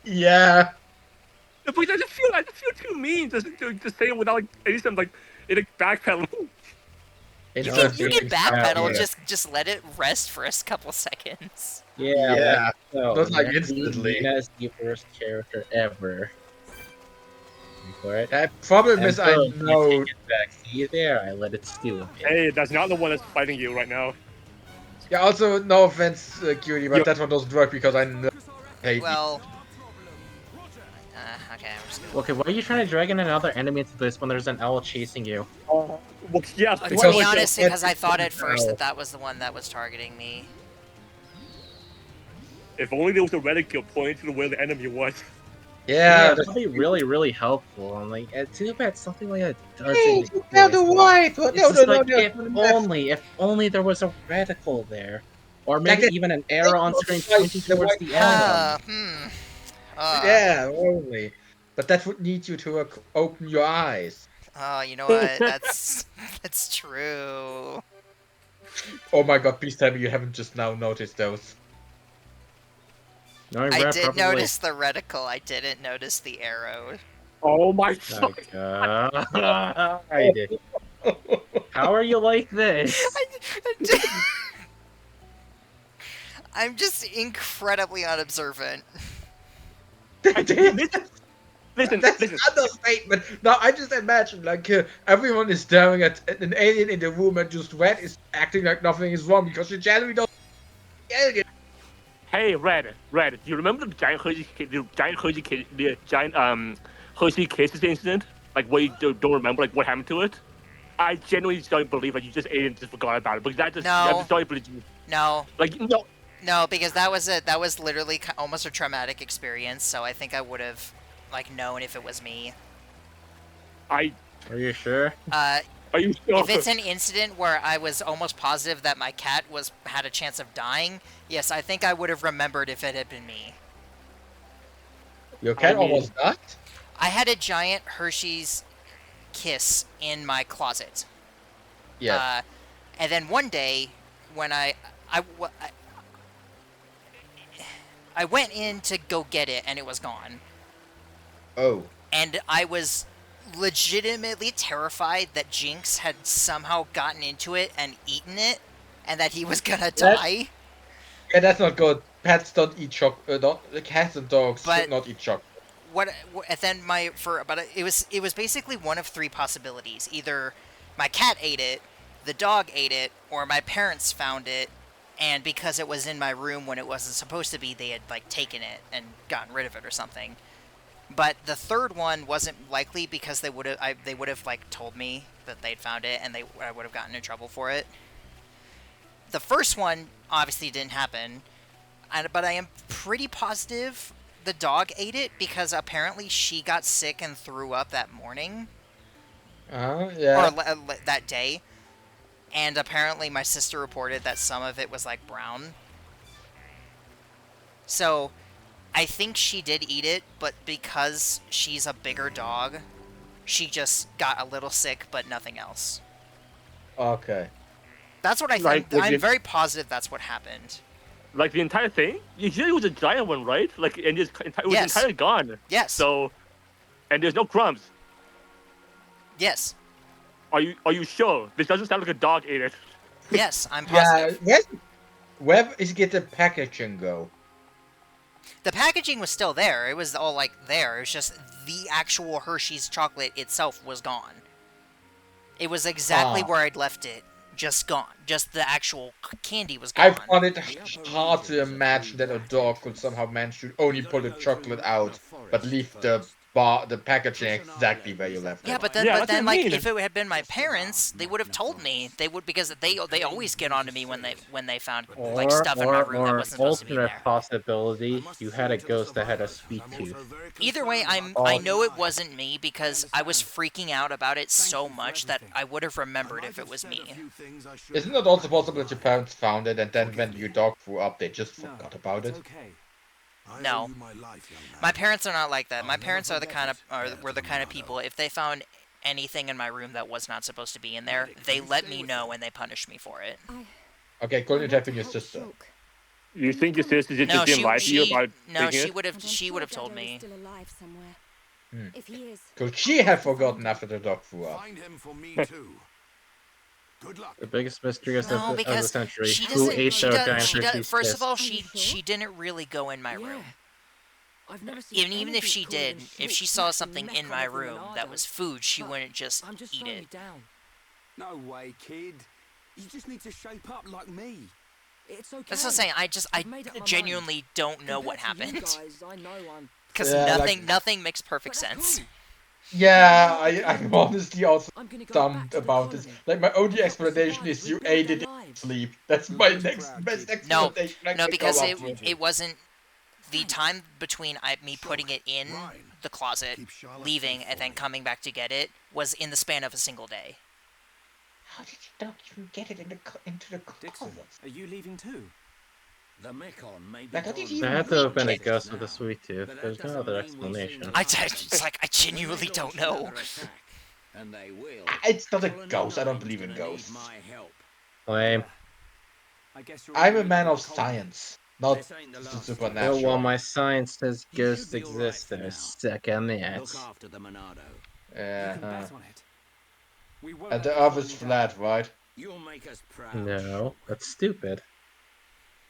Yeah. But I just feel too mean to say it without like at least I'm like in a backpedal. It's You a can thing. backpedal, Yeah. just let it rest for a couple seconds. Yeah, Yeah. so Not like next instantly. Nina is the worst character ever. For it. The problem And is I boom, you know. take it back. See there, I let it stew a bit. Hey, that's not the one that's fighting you right now. Yeah, also, no offense, Cutie, but Yo. that one doesn't work because I know hate me. Well, okay, I'm just gonna. Okay, why are you trying to drag in another enemy into this when there's an owl chasing you? Well, yeah. To Because be like honest, the- because I thought at first Ow. that that was the one that was targeting me. If only there was a reticule pointing to where the enemy was. Yeah, that'd be really helpful. I'm like, too bad something like that doesn't Hey, exist. you found the white! It's No, just no, like, no, if only there was a reticle there. Or Like maybe that even an arrow on screen pointing the towards white the enemy. Yeah, only. But that would need you to open your eyes. Oh, you know what? That's true. Oh my god, please tell me you haven't just now noticed those. Knowing I Red did probably... notice the reticle. I didn't notice the arrow. Oh my Oh god. god. I did. How are you like this? I'm just incredibly unobservant. Listen, That's listen. an understatement. Now I just imagine like everyone is staring at an alien in the room and just Red is acting like nothing is wrong because she generally don't alien. Hey, Red, do you remember the giant Hershey Hershey Kisses incident? Like, where you don't remember like what happened to it? I genuinely don't believe that you just ate it and just forgot about it. Because that just, I'm No. just sorry, but No. like, no. No, because that was literally almost a traumatic experience. So I think I would have like known if it was me. Are you sure? Are you sure? If it's an incident where I was almost positive that my cat had a chance of dying, yes, I think I would have remembered if it had been me. Your cat almost died? I had a giant Hershey's Kiss in my closet. Yeah. And then one day, when I went in to go get it, and it was gone. Oh. And I was legitimately terrified that Jinx had somehow gotten into it and eaten it, and that he was gonna die. Yeah, that's not good. Pets don't eat chocolate. Cats and dogs should not eat chocolate. And then it was basically one of three possibilities. Either my cat ate it, the dog ate it, or my parents found it, and because it was in my room when it wasn't supposed to be, they had like taken it and gotten rid of it or something. But the third one wasn't likely because they would have like told me that they'd found it, and I would have gotten in trouble for it. The first one obviously didn't happen, but I am pretty positive the dog ate it because apparently she got sick and threw up that morning. Yeah. Or that day. And apparently my sister reported that some of it was like brown. So I think she did eat it, but because she's a bigger dog, she just got a little sick, but nothing else. Okay. That's what I think. I'm very positive that's what happened. Like the entire thing? You said it was a giant one, right? Like, and it was entirely gone. Yes. So, and there's no crumbs. Yes. Are you sure? This doesn't sound like a dog ate it. Yes, I'm positive. Yeah. Where is the packaging go? The packaging was still there. It was all like there. It was just the actual Hershey's chocolate itself was gone. It was exactly where I'd left it. Just gone. Just the actual candy was gone. I find it hard to imagine that a dog could somehow manage to only pull the chocolate out, but leave the packaging exactly where you left it. Yeah, but then like if it had been my parents, they would have told me. They would, because they always get onto me when they found like stuff in my room that wasn't supposed to be there. Possibility, you had a ghost that had a sweet tooth. Either way, I know it wasn't me because I was freaking out about it so much that I would have remembered if it was me. Isn't it also possible that your parents found it and then when your dog grew up, they just forgot about it? No, my parents are not like that. My parents are were the kind of people, if they found anything in my room that was not supposed to be in there, they let me know and they punished me for it. Okay, couldn't it have been your sister? You think your sister just No, didn't lie to you about taking it? would have. And I'm She sure would have told Dado is me. still alive somewhere. If he is, Could she have forgotten after the dog threw up? Find him for me too. Good luck. The biggest mystery of No, the because century. she Who doesn't. ate She the does. giant She does. Hershey's First of kiss? all, Are you she sure? didn't really go in my room. I've never seen Even if anything she cooler did, than if Shulk she saw smashing something mech in on my every room that Monado. was food, she But wouldn't just I'm just eat throwing it. it down. No way, kid. You just need to shape up like me. It's okay. That's what I'm saying. I I've made up my genuinely don't know what Compared to you happened. guys, I know I'm. Because Yeah, nothing makes perfect But that's sense. cool. Yeah, I'm honestly also I'm gonna go stumped back to the about this. colony Like, my only and help the explanation is survivors you rebuild ate their it in lives. sleep. That's You're my just next proud, best kid. No, explanation I no, can because come up with. it wasn't the time between me putting it in Ryan, the closet, keep Charlotte leaving, safe and for then me. coming back to get it was in the span of a single day. How did you not even get it into the Dixon, closet? are you leaving too? The Mekon may be Like, how did gone you There from had even to our have been a reach it? ghost with a now, sweet tooth. but that There's no doesn't other mean we'll see explanation. no I signs. genuinely When they don't launch know. another attack, and they will. It's not a Colony ghost. I don't 9's believe in gonna need ghosts. my help. Lame. Yeah. I guess you're I'm in a the man middle of the colony. science, not This ain't the the last time. supernatural. Well, while my science says You should ghosts be all right exist, for there's now. second Look minutes. after the Monado. You can Uh-huh. bet on it. We won't And let the Earth is colony down. flat, right? You'll make us proud. No, that's stupid.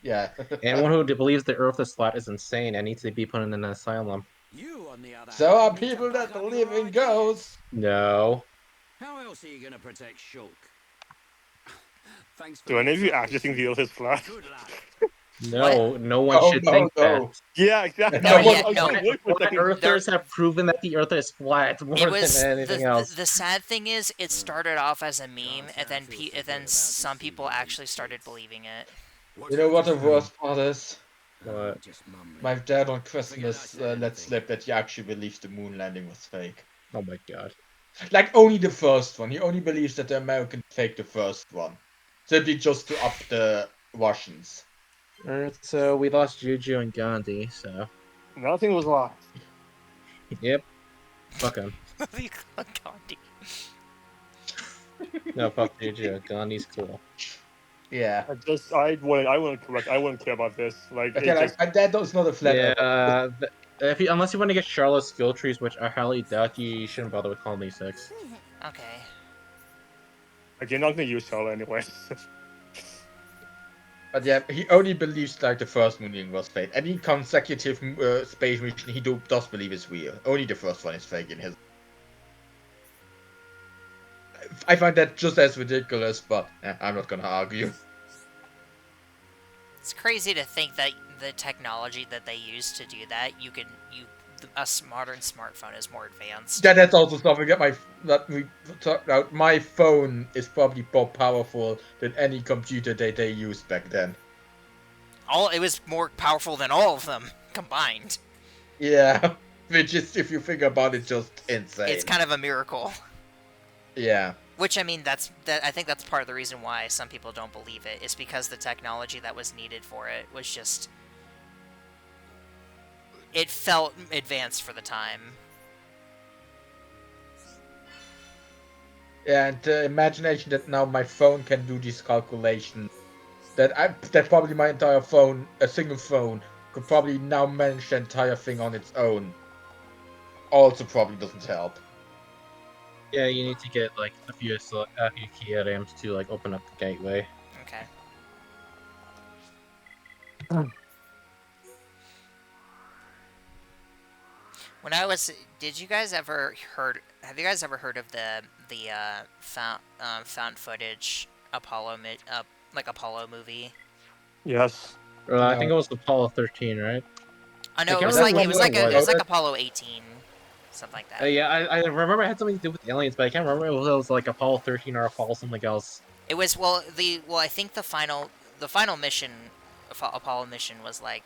Yeah. Anyone who believes the Earth is flat is insane and needs to be put in an asylum. You, on the other So hand, are need to people back that up believe your in ideas. ghosts. No. How else are you gonna protect Shulk? Thanks for Do any of you the actually think the Earth is flat? Good luck. No, no one Oh, should no, think that. no. Yeah, exactly. No, No I one- yeah, was no. gonna wait for a Flat second. earthers have proven that the Earth is flat more It was than anything else. the sad thing is it started off as a meme, Can't and then sound too and then good about some people deceiving actually these started kids. believing it. You know what the worst part is? What? Just mumbling. My dad on Forget I Christmas said let anything. slip that he actually believes the moon landing was fake. Oh my god. Like, only the first one. He only believes that the Americans faked the first one. Simply just to up the Russians. Alright, so we lost Juju and Gandhi, so. Nothing was lost. Yep. Fuck him. Gandhi. No, fuck Juju. Gandhi's cool. Yeah. I wouldn't care about this. Like, Okay, it like, just, my dad is not a flat Yeah, earther. unless you want to get Charlotte's skill trees, which I highly doubt, you shouldn't bother with Colony 6. Okay. like, you're not gonna use Solo anyway. But yeah, he only believes like the first moon landing was fake. Any consecutive space mission he does believe is real. Only the first one is fake in his. I find that just as ridiculous, but I'm not gonna argue. It's crazy to think that the technology that they use to do that, a modern smartphone is more advanced. That's also something that we talked about. My phone is probably more powerful than any computer that they used back then. It was more powerful than all of them combined. Yeah, which is, if you think about it, just insane. It's kind of a miracle. Yeah. Which, I mean, I think that's part of the reason why some people don't believe it, is because the technology that was needed for it was just... It felt advanced for the time. Yeah, and the imagination that now my phone can do these calculations, that probably my entire phone, a single phone, could probably now manage the entire thing on its own, also probably doesn't help. Yeah, you need to get like a few key items to like open up the gateway. Okay. When I was, have you guys ever heard of the found footage Apollo Apollo movie? Yes. I think it was Apollo 13, right? I know I it can't was remember like what it was like it. Apollo 18, something like that. Yeah, I remember it had something to do with aliens, but I can't remember if it was like Apollo 13 or Apollo something else. It was I think the final mission, Apollo mission was like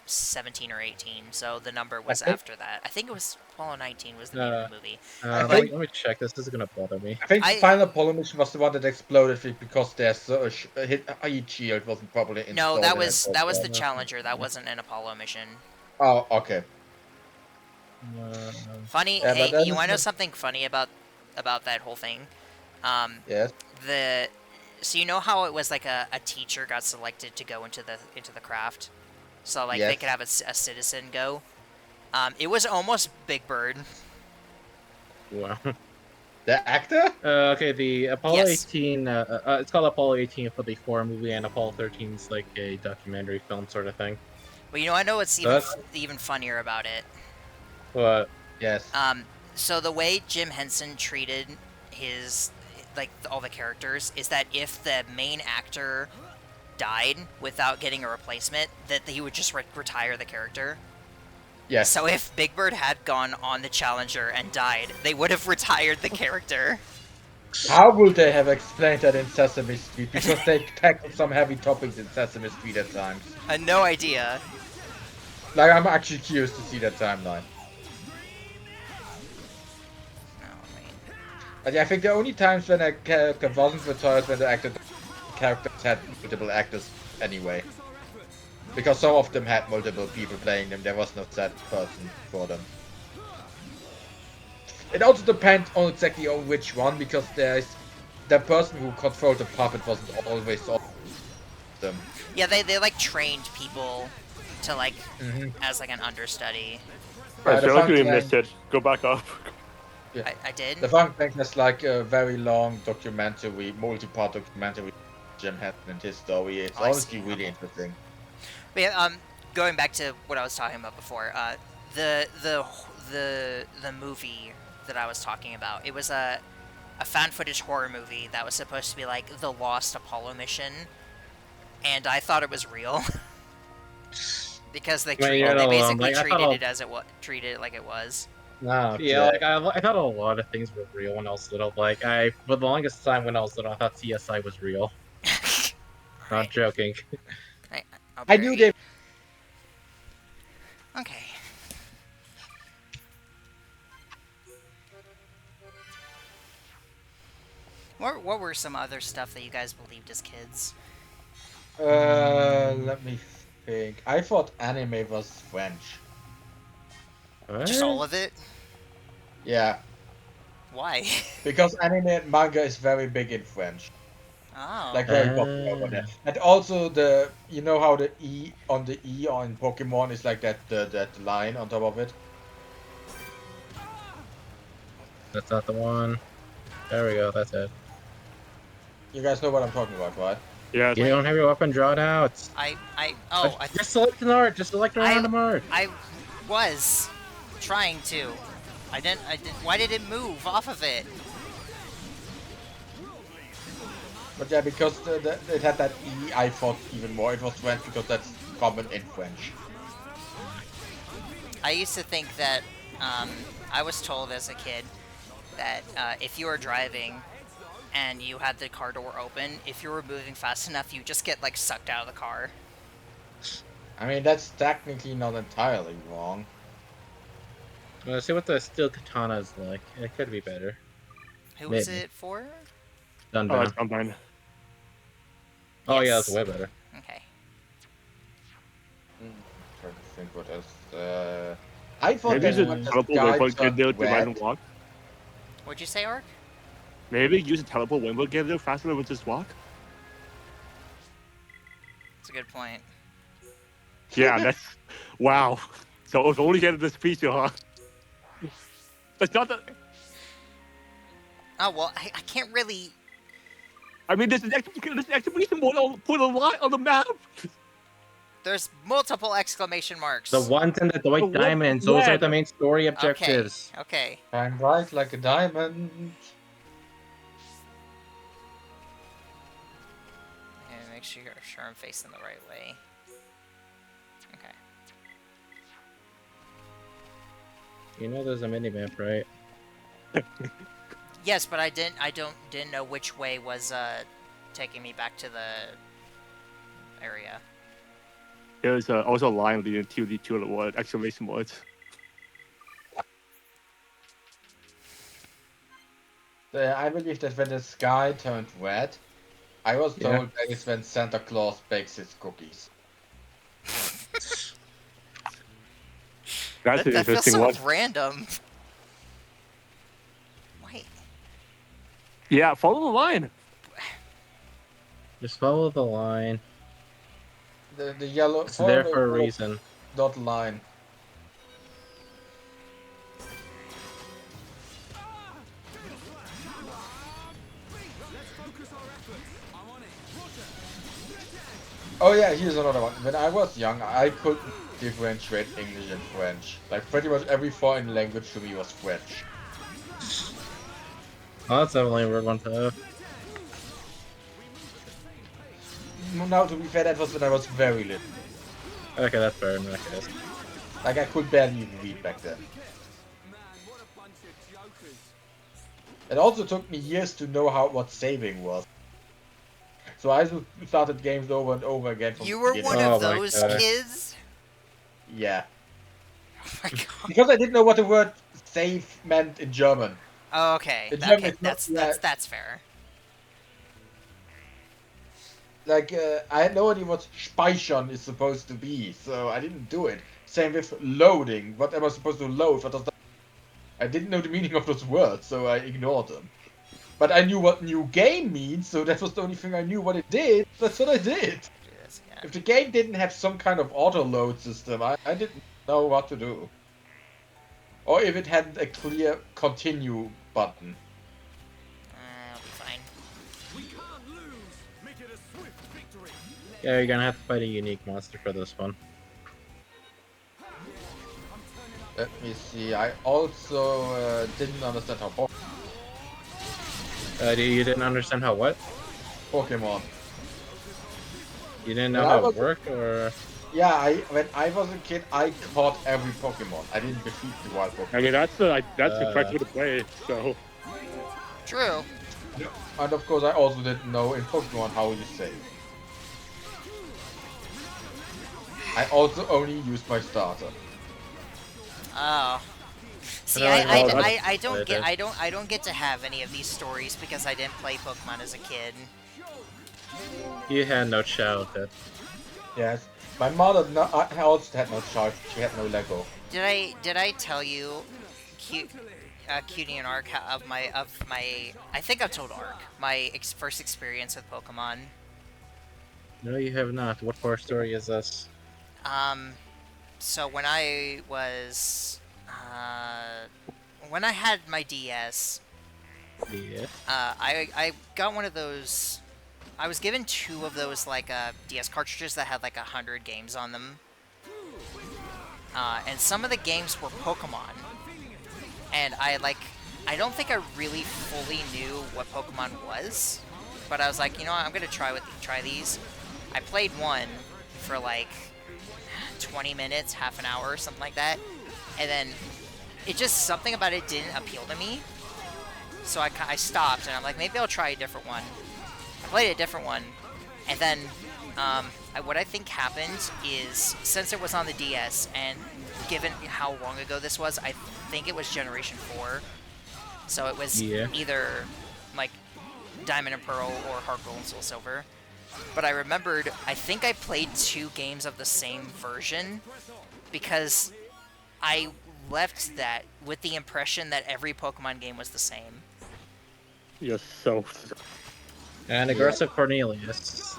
17 or 18, so the number was after that. I think it was Apollo 19 was the name of the movie. think- let me check. This is gonna bother me. I think the final Apollo mission was the one that exploded because their heat shield wasn't properly installed. No, that was the Challenger. That wasn't an Apollo mission. Oh, okay. Funny. Yeah, hey, but you want to know something funny about about that whole thing. Yes. So you know how it was like a teacher got selected to go into the craft, so like they Yes. could have a citizen go. It was almost Big Bird. Wow. The actor? Okay, the Apollo Yes. 18. It's called Apollo 18 for the horror movie, and Apollo 13 is like a documentary film sort of thing. But you know, I know what's But even funnier about it. But yes. So the way Jim Henson treated his all the characters is that if the main actor died without getting a replacement, that he would just retire the character. Yes. So if Big Bird had gone on the Challenger and died, they would have retired the character. How would they have explained that in Sesame Street? Because they tackled some heavy topics in Sesame Street at times. I had no idea. Like, I'm actually curious to see that timeline. But yeah, I think the only times when a character wasn't retired when the characters had multiple actors anyway. Because some of them had multiple people playing them, there was no set person for them. It also depends on exactly on which one, because there's the person who controlled the puppet wasn't always all them. Yeah, they like trained people to like as like an understudy. Yeah, I feel like you missed it. Go back up. Yeah. I did. The Funk Tank has like a very long documentary, multi-part documentary, Jim Henson and his story. It's honestly really interesting. But yeah, going back to what I was talking about before, the movie that I was talking about, it was a found footage horror movie that was supposed to be like the Lost Apollo mission, and I thought it was real because they basically treated it like it was. No, yeah, like I thought a lot of things were real when I was little. Like for the longest time when I was little, I thought CSI was real. Not joking. I knew they. Okay. What were some other stuff that you guys believed as kids? Let me think. I thought anime was French. Just all of it? Yeah. Why? Because anime and manga is very big in French. Oh. Like very popular over there. And also you know how the E on Pokemon is like that line on top of it? That's not the one. There we go, that's it. You guys know what I'm talking about, right? Yeah. You don't have your weapon drawn out. Just select an art. Just select a random art. I was trying to. I didn't. Why did it move off of it? But yeah, because it had that E, I thought even more it was French because that's common in French. I used to think that I was told as a kid that if you were driving and you had the car door open, if you were moving fast enough, you just get like sucked out of the car. I mean, that's technically not entirely wrong. Let's see what the steel katana is like. It could be better. Who is it for? Dunbound. Oh, it's Dunbound. Oh yeah, that's way better. Okay. Trying to think what else. I thought Maybe that use a teleport when get there to ride and walk. What'd you say, Ark? Maybe use a teleport when we get there faster than we just walk. That's a good point. Yeah, that's wow. So if only get this feature, huh? That's not the. Oh well, I can't really. I mean, this exclamation mark put a lot on the map. There's multiple exclamation marks. The ones in the white diamonds, those are the main story objectives. Okay. I'm bright like a diamond. And make sure I'm facing the right way. Okay. You know there's a minimap, right? Yes, but I didn't know which way was taking me back to the area. There's also a line leading to the two word exclamation words. I believe that when the sky turned red, I was told that is when Santa Claus bakes his cookies. That's an that feels interesting so one. random. Wait. Yeah, follow the line. Just follow the line. The yellow. It's Follow there the for a yellow reason. dot line. Oh yeah, here's another one. When I was young, I couldn't differentiate English and French. Like pretty much every foreign language to me was French. Oh, that's definitely a weird one to have. Now, to be fair, that was when I was very little. Okay, that's fair in that case. Like I could barely even read back then. It also took me years to know what saving was. So I just started games over and over again from You the were beginning. one Oh of my those God. kids? Yeah. Oh my god. Because I didn't know what the word save meant in German. Oh, okay. In German, Okay, it's not, that's fair. like, I had no idea what speichern is supposed to be, so I didn't do it. Same with loading. What am I supposed to load? What does that... I didn't know the meaning of those words, so I ignored them. But I knew what new game means, so that was the only thing I knew what it did. That's what I did. Do this again. If the game didn't have some kind of auto-load system, I didn't know what to do. Or if it had a clear continue button. I'll be fine. Yeah, you're gonna have to fight a unique monster for this one. Let me see. I also didn't understand how You didn't understand how what? Pokemon. You didn't know When I how was it worked, or? Yeah, when I was a kid, I caught every Pokemon. I didn't defeat the wild Pokemon. I mean, that's the correct way to play. So True. And of course, I also didn't know in Pokemon how you save. I also only used my starter. Oh. See, I don't know, I don't get to have any of these stories because I didn't play Pokemon as a kid. You had no childhood. Yes, my mother also had no child. She had no Lego. Did I tell you, Cutie and Arc of my I think I've told Arc my first experience with Pokemon. No, you have not. What horror story is this? So when I had my DS, Yeah. I got one of those. I was given 2 of those like DS cartridges that had like 100 games on them, and some of the games were Pokemon, and I don't think I really fully knew what Pokemon was, but I was like, you know what, I'm gonna try these. I played one for like 20 minutes, half an hour, something like that, and then it just, something about it didn't appeal to me, so I stopped, and I'm like, maybe I'll try a different one. I played a different one, and then what I think happened is, since it was on the DS, and given how long ago this was, I think it was Generation 4, so it was either like Diamond and Pearl or Heart Gold and Soul Silver. But I remembered, I think I played 2 games of the same version, because I left that with the impression that every Pokemon game was the same. yes, so And aggressive Cornelius.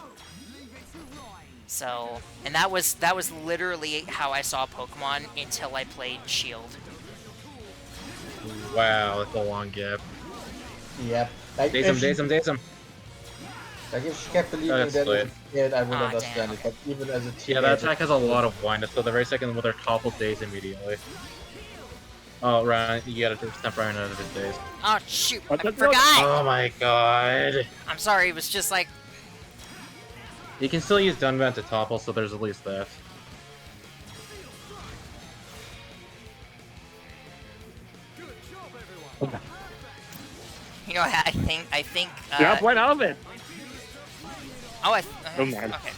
So, and that was literally how I saw Pokemon until I played Shield. Wow, that's a long gap. Yep. Like Daze him. Like if she kept believing That's that sweet. as a kid, I would Ah, understand damn, it. But even as a teenager, Yeah, that attack has a lot of wind, so the very second with their topple days immediately. Oh, Ryan, you gotta snap Ryan out of his days. Oh shoot! What I the- forgot. Oh my god. I'm sorry. It was just like, You can still use Dunban to topple, so there's at least that. you know, I think. yeah, right out of it. Oh, Oh, man. okay.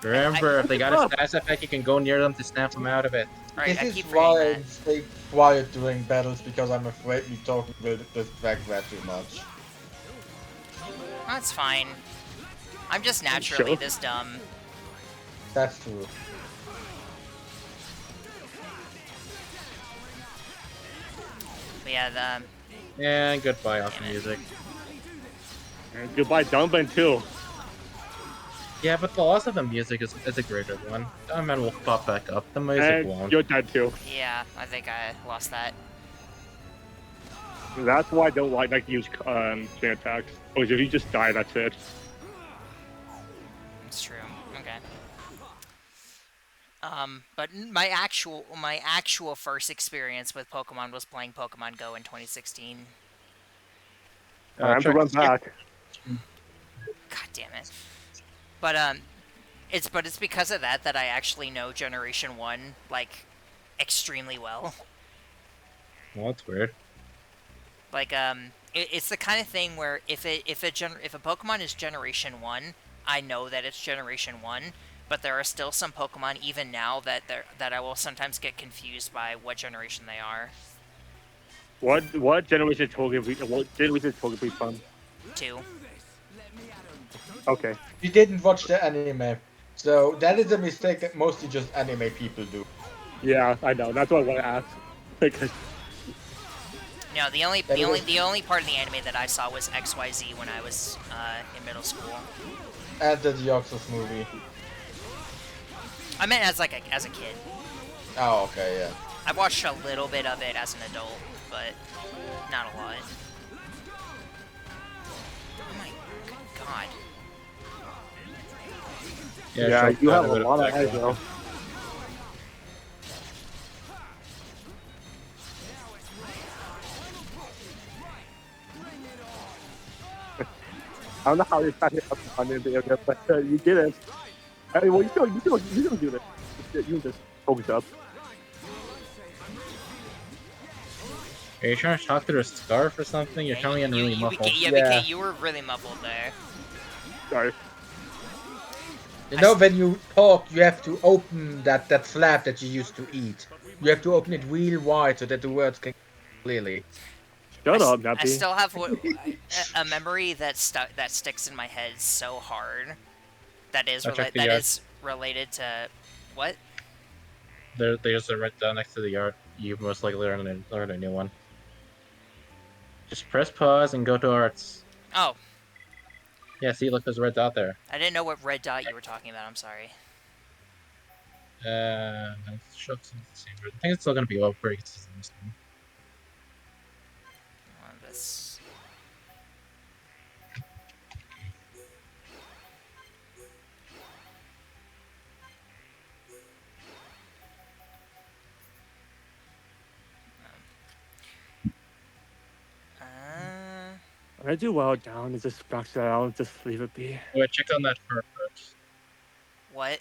Remember, if they got a status effect, you can go near them to snap them out of it. All right, I this keep is forgetting why I that. stay quiet during battles, because I'm afraid me talking will distract that too much. That's fine. I'm just naturally Sure. this dumb. That's true. But yeah, And goodbye, awesome music. And goodbye, Dunban too. Yeah, but the loss of the music is a greater one. Diamond will pop back up. The music And won't. you're dead too. Yeah, I think I lost that. That's why I don't like to use chain attacks. Because if you just die, that's it. It's true. Okay. But my actual first experience with Pokemon was playing Pokemon Go in 2016. Time to run back. God damn it. But it's because of that I actually know Generation 1 like extremely well. Well, that's weird. Like it's the kind of thing where if a Pokemon is Generation 1, I know that it's Generation 1, but there are still some Pokemon even now that I will sometimes get confused by what generation they are. What generation is Togepi from? 2. Okay. You didn't watch the anime, so that is a mistake that mostly just anime people do. Yeah, I know. That's what I want to ask. Because No, the only part of the anime that I saw was XYZ when I was in middle school. And the Deoxys movie. I meant as a kid. Oh, okay, yeah. I watched a little bit of it as an adult, but not a lot. Oh my good god. yeah, you have a lot of aggro. I don't know how you're trying to on it, but you did it. Well, you don't do this. You just focus up. Are you trying to talk through a scarf or something? You're coming in really muffled. BK, you were really muffled there. Sorry. You know, when you talk, you have to open that flap that you used to eat. You have to open it real wide so that the words can clearly. Shut up, Nappy. I still have a memory that sticks in my head so hard. That is related to what? There's a right down next to the art. You most likely learn a new one. Just press pause and go to arts. Oh. Yeah, see, look, there's a red dot there. I didn't know what red dot you were talking about. I'm sorry. I think it's still gonna be upgrades. This. When I do well down, it just knocks that out. Just leave it be. Oh, I checked on that card first. What?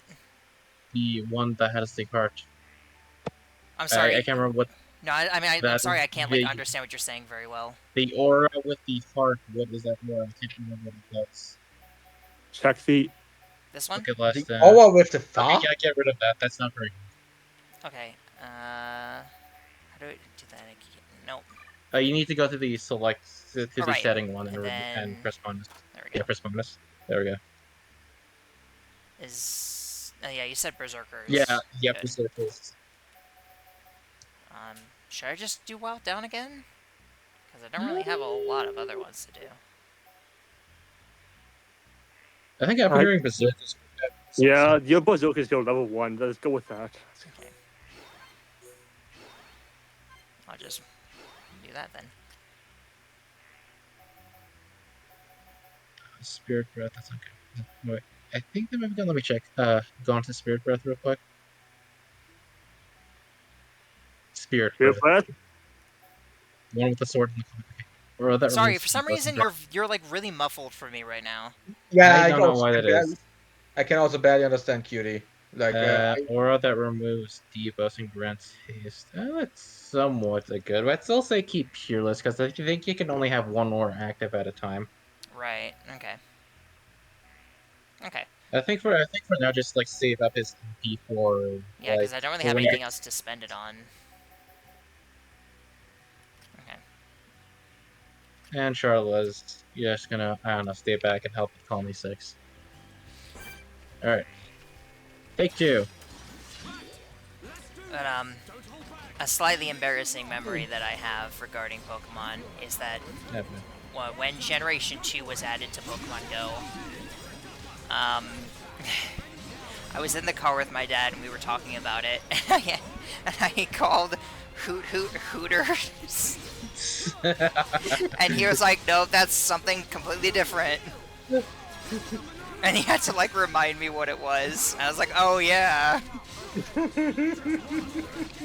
The one that has the card. I'm sorry. I can't remember what. No, I'm sorry. I can't understand what you're saying very well. The aura with the heart. What is that aura? I can't remember what it does. Check feet. This one? The aura with the far? I can't get rid of that. That's not very good. Okay. How do I do that? Nope. You need to go to the select to the setting one and press bonus. There we go. Yeah, press bonus. There we go. Yeah, you said berserkers. Yeah, berserkers. Should I just do wild down again? Because I don't really have a lot of other ones to do. I think I'm hearing berserkers. Yeah, your berserker is still level 1. Let's go with that. Okay. I'll just do that then. Spirit breath. That's okay. Wait, I think they might be done. Let me check. Go on to spirit breath real quick. Spirit breath. One with the sword in the corner. Sorry, for some reason you're like really muffled for me right now. Yeah, I don't know why that is. I can also barely understand Cutie. Like aura that removes debuffs and grants haste. That's somewhat good. But I'd still say keep Peerless because I think you can only have one aura active at a time. Right. Okay. Okay. I think for now, just like save up his MP for. Yeah, because I don't really have anything else to spend it on. Okay. And Charlotte's just gonna, I don't know, stay back and help call me 6. Alright. Take 2. But, a slightly embarrassing memory that I have regarding Pokemon is that when Generation 2 was added to Pokemon Go. Um, I was in the car with my dad and we were talking about it, and I called Hooters, and he was like, "No, that's something completely different." And he had to like remind me what it was. And I was like, "Oh yeah."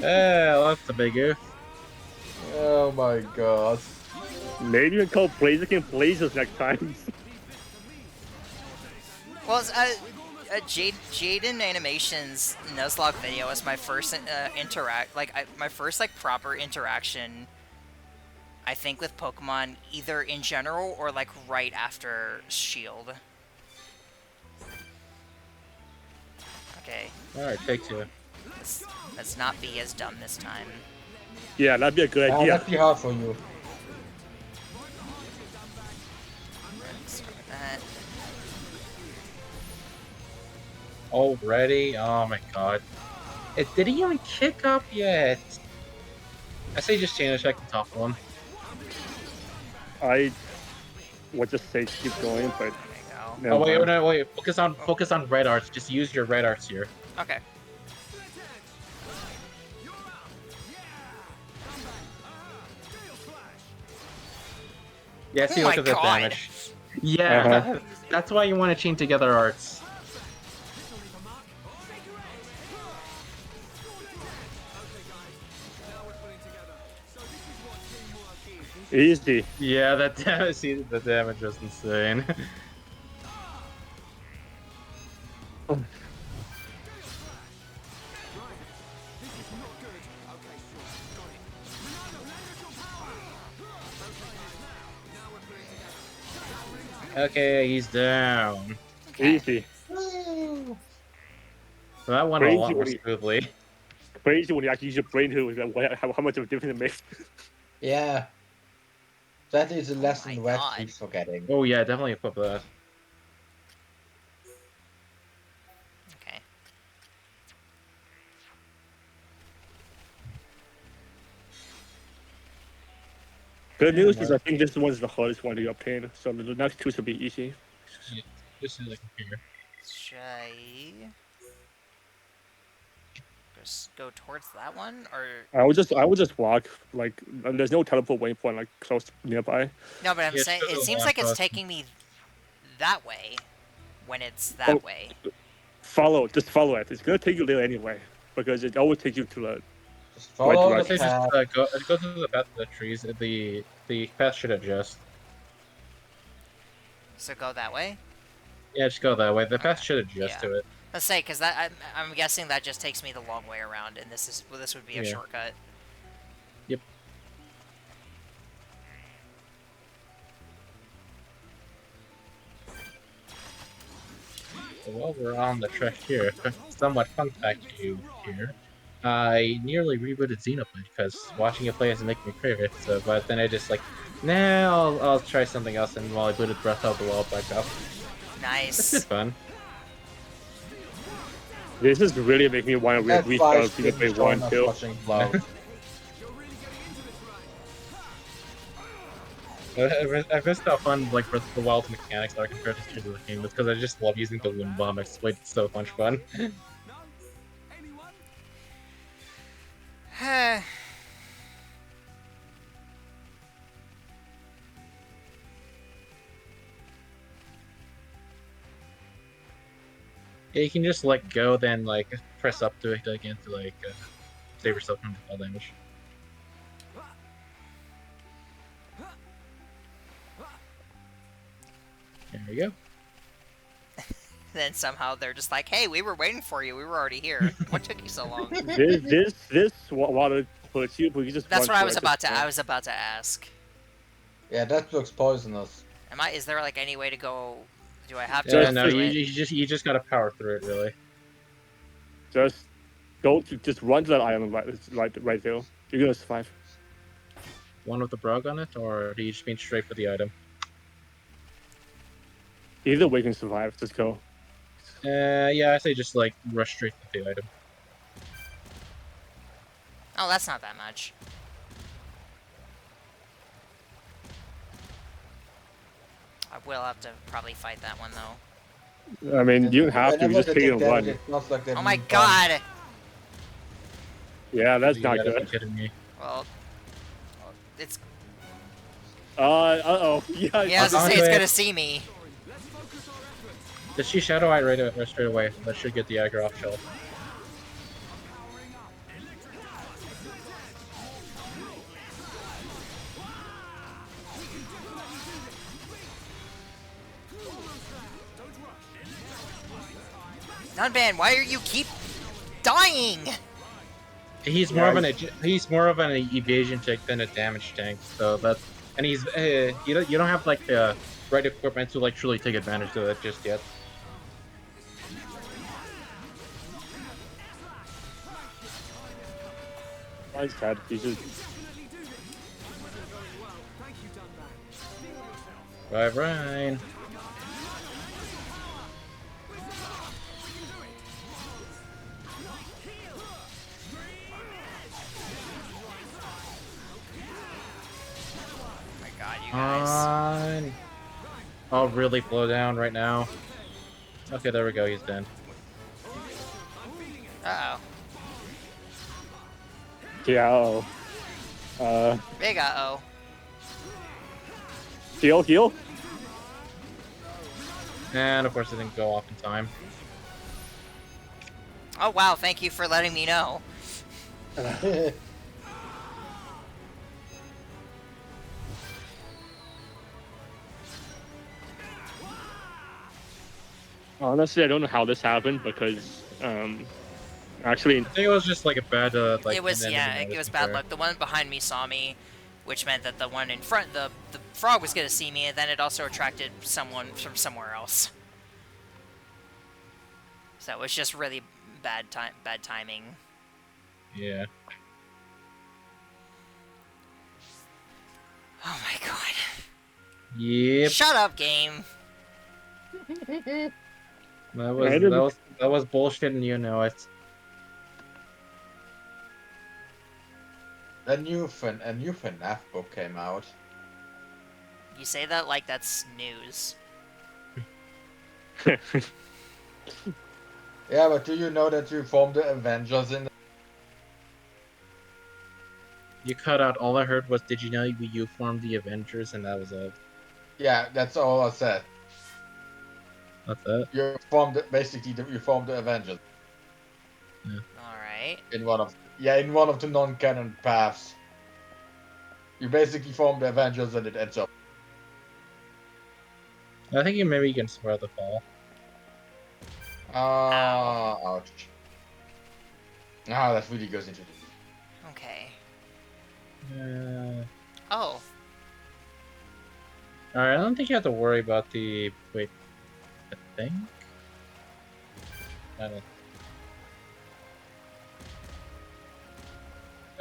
That's a big oof. Oh my god. Maybe we call Blaziken Blazers next time. Well, Jaden Animations Nuzlocke video was my first my first like proper interaction, I think, with Pokemon, either in general or like right after Shield. Okay. Alright, take 2. Let's not be as dumb this time. Yeah, that'd be a good idea. That'd be hard for you. Let's start with that. Already? Oh my god. It didn't even kick up yet. I say just change check the top one. I would just say keep going, but There you Oh wait, no, wait. Focus on red arts. Just use your red arts here. go. Okay. Yeah, see, Oh look my at the God. damage. Yeah, that's why you want to chain together arts. Easy. Yeah, that damage. See, the damage was insane. Okay, he's down. Easy. So that went a Crazy lot more when you- smoothly. Crazy when you actually use your brain to how much of a difference it makes. Yeah. That is a lesson my Red God. keeps forgetting. Oh yeah, definitely equip that. Okay. Good news is I think this one's the hardest one to obtain, so the next two should be easy. Yeah, just like here. Should I just go towards that one, or I would just walk, like, there's no teleport waypoint like close nearby. no? But I'm Yeah, saying just it go seems walk like it's across. taking me that way when it's that way. Just follow it. It's gonna take you there anyway, because it always takes you to the Just follow Right the Say just path. go to the path of the trees. The path should adjust. So go that way. Yeah, just go that way. The path Okay, should adjust yeah. to it. Let's say, because I'm guessing that just takes me the long way around, and this would be a Yeah. shortcut. Yep. So while we're on the track here, somewhat fun fact to you here. I nearly rebooted Xenoblade because watching it play is making me crave it. So, but then I just like, nah, I'll try something else. And while I booted Breath of the Wild back up, it's Nice. good fun. This is really making me want to That restart vice didn't Xenoblade join 1 us too. watching Cloud. I missed how fun like Breath of the Wild mechanics are compared to the game. It's because I just love using the wind bomb. It's like so much fun. Yeah, you can just let go, then like press up to it again to like save yourself from fall damage. There we go. Then somehow they're just like, "Hey, we were waiting for you. We were already here. What took you so long?" This water puts you, but you just. That's run what I through was it, about just- to. I was about to ask. Yeah, that looks poisonous. Is there like any way to go? Do I have to? Yeah, go no, through it? you just gotta power through it really. Just just run to that island right there. You're gonna survive. One with the brog on it, or do you just mean straight for the item? Either way, you can survive. Just go. Yeah, I say just like rush straight to the item. Oh, that's not that much. we'll have to probably fight that one though. I mean, you don't have to. Whenever You just they take it take and damage, run. it sounds like they're Oh my being god! Yeah, that's You not gotta be good. kidding me. Well, it's Uh-oh. Yeah, yeah. I was gonna say it's gonna see me. Did she Shadow Eye right straight away? That should get the aggro off shelf. Nunban, why are you keep dying? He's more of an evasion tank than a damage tank, so that's and he's you don't have like the right equipment to like truly take advantage of it just yet. Mine's bad pieces. Bye, Ryan. Oh my god, you guys. I'll really blow down right now. Okay, there we go. He's dead. Uh oh. Yeah, Big uh oh. Heal. And of course, it didn't go off in time. Oh wow, thank you for letting me know. Honestly, I don't know how this happened because, actually, I think it was just like a bad like. It was an yeah, enemy it was notice bad there. luck. The one behind me saw me, which meant that the one in front, the frog was gonna see me, and then it also attracted someone from somewhere else. So it was just really bad timing. Yeah. Oh my god. Yep. Shut up, game. That was bullshit, and you know it. A new FNAF book came out. You say that like that's news. Yeah, but do you know that you formed the Avengers in? You cut out. All I heard was, "Did you know you formed the Avengers?" And that was it. Yeah, that's all I said. That's it. You formed you formed the Avengers All right. in one of the non-canon paths. You basically formed the Avengers and it ends up. I think maybe you can spoil the fall. Ouch. Ah, that really goes into the. Okay. Uh, Oh. Alright, I don't think you have to worry about the... Wait. I think? I don't...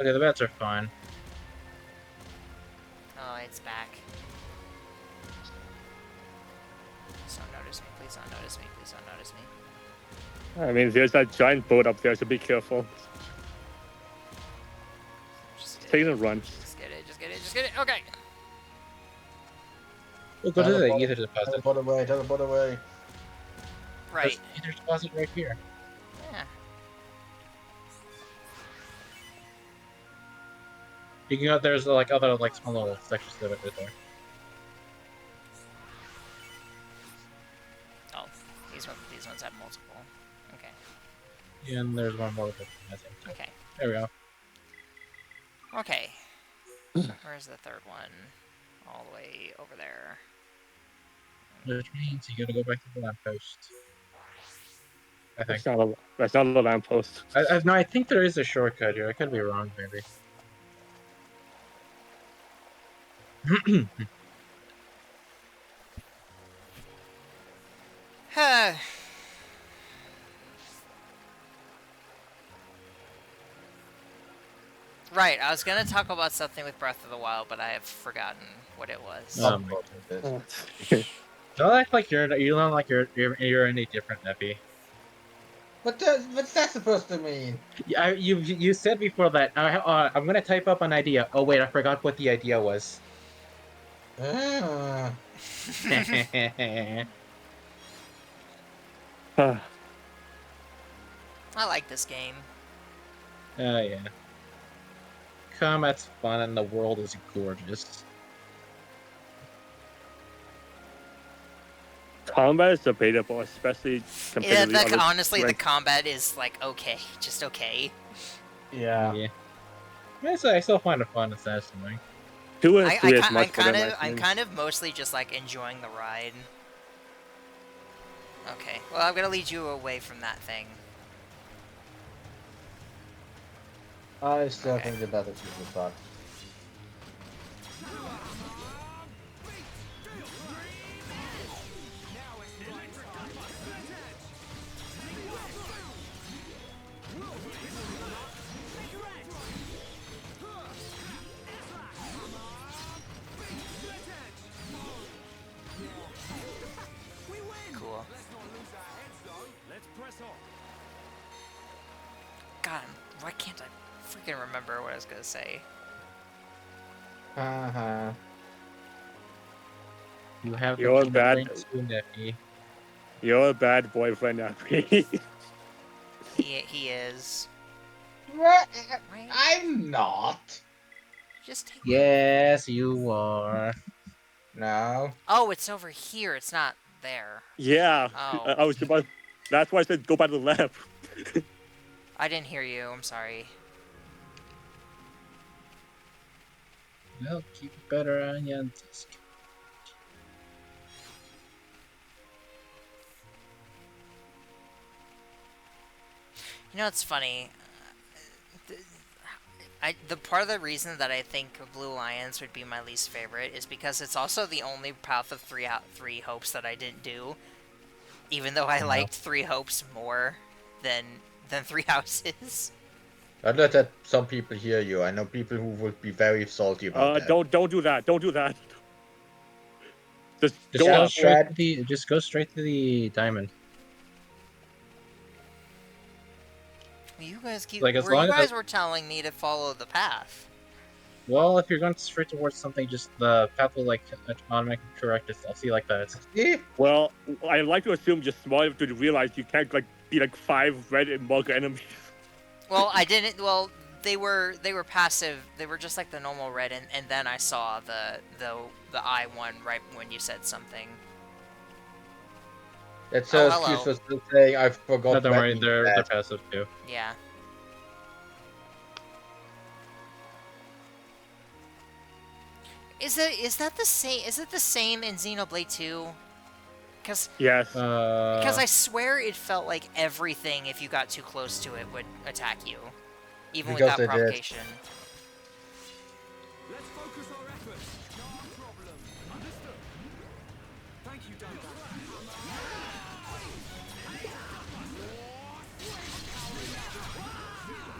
Okay, the bats are fine. Oh, it's back. Please don't notice me. Please don't notice me. Please don't notice me. I mean, there's that giant boat up there, so be careful. Take it and run. Just get it. Just get it. Just get it. Okay. We'll go to the ether deposit. Teleport away. Right. Ether deposit right here. Yeah. You can go, there's like other like small little sections of it right there. Oh, these ones have multiple. Okay. And there's one more with it, I think. Okay. There we go. Okay. Where's the third one? All the way over there. Which means you gotta go back to the lamppost. I think. That's not a lamppost. No, I think there is a shortcut here. I could be wrong, maybe. Right, I was gonna talk about something with Breath of the Wild, but I have forgotten what it was. Don't act like you don't like you're any different, Neppy. What's that supposed to mean? Yeah, you said before that I'm gonna type up an idea. Oh wait, I forgot what the idea was. Ah. Oh I like this game. Oh yeah. Combat's fun and the world is gorgeous. Combat is debatable, especially compared Yeah, to the other. honestly, the Like, combat is like okay, just okay. Yeah. Yeah. I still find it fun and satisfying. 2 and 3 is much better in my I'm opinion. kind of mostly just like enjoying the ride. Okay, well I'm gonna lead you away from that thing. I still Okay. think the battlefield is fun. Cool. Let's press on. God, why can't I freaking remember what I was gonna say? Haha. You have You're a the bad, brain too, Neffy. you're a bad boyfriend, Abby. He is. What? Right? I'm not. Just take. Yes, you are. No. Oh, it's over here. It's not there. Yeah, Oh, I was about. That's why I said go by the left. I didn't hear you. I'm sorry. Well, keep it better on your disc. You know, it's funny. The part of the reason that I think Blue Lions would be my least favorite is because it's also the only Path of Three Hopes that I didn't do, even though I liked Three Hopes more than Three Houses. Don't let that some people hear you. I know people who would be very salty about that. Don't do that. Don't do that. Just Just go go up. straight Brad. to the. Just go straight to the diamond. You guys Like, as long you as guys were telling me to follow the path. Well, if you're going straight towards something, just the path will like automatically correct itself. See, like that. See? Well, I like to assume just small enough to realize you can't like be like 5 red and mug enemies. Well, I didn't. Well, they were passive. They were just like the normal red, and then I saw the I one right when you said something. That's Oh, her hello. excuse for still saying I forgot. No, don't that worry, means they're that. passive too. Yeah. Is that the same? Is it the same in Xenoblade 2? Because Yes. I swear it felt like everything, if you got too close to it, would attack you, even Because without they did. provocation. Let's focus our efforts. No problem. Understood. Thank you, Duncan.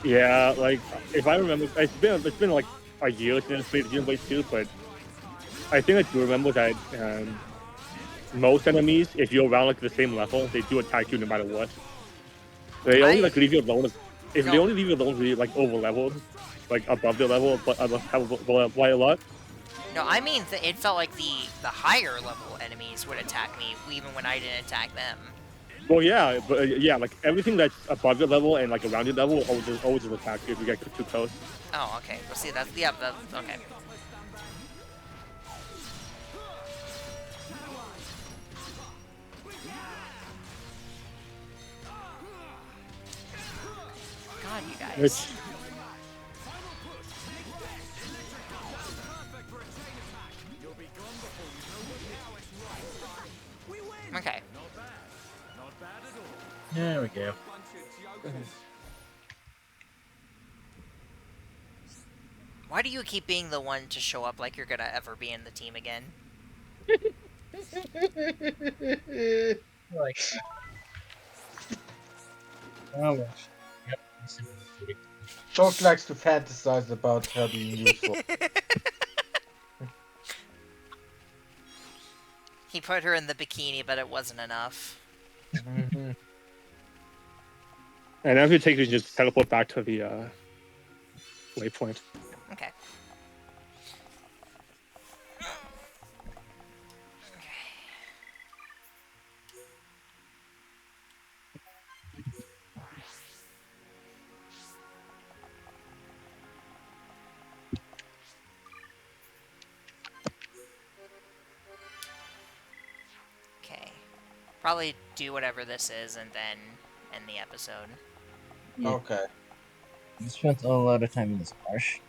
Yeah, like if I remember, it's been like a year since I played Xenoblade 2, but I think I do remember that most enemies, if you're around like the same level, they do attack you no matter what. They only like leave you alone if they No. only leave you alone really like over leveled, like above their level, but by a lot. No, I mean it felt like the higher level enemies would attack me even when I didn't attack them. Well, yeah, but yeah, like everything that's above your level and like around your level always will attack you if you get too close. Oh, okay. Well, see, that's okay. God, you guys. Which, Okay. There we go. Why do you keep being the one to show up like you're gonna ever be in the team again? Like, oh, well. Yep. Short likes to fantasize about her being useful. He put her in the bikini, but it wasn't enough. Mm-hmm. and after you take it, just teleport back to the waypoint. Okay. probably do whatever this is and then end the episode. Yeah. Okay. You spent a lot of time in this marsh.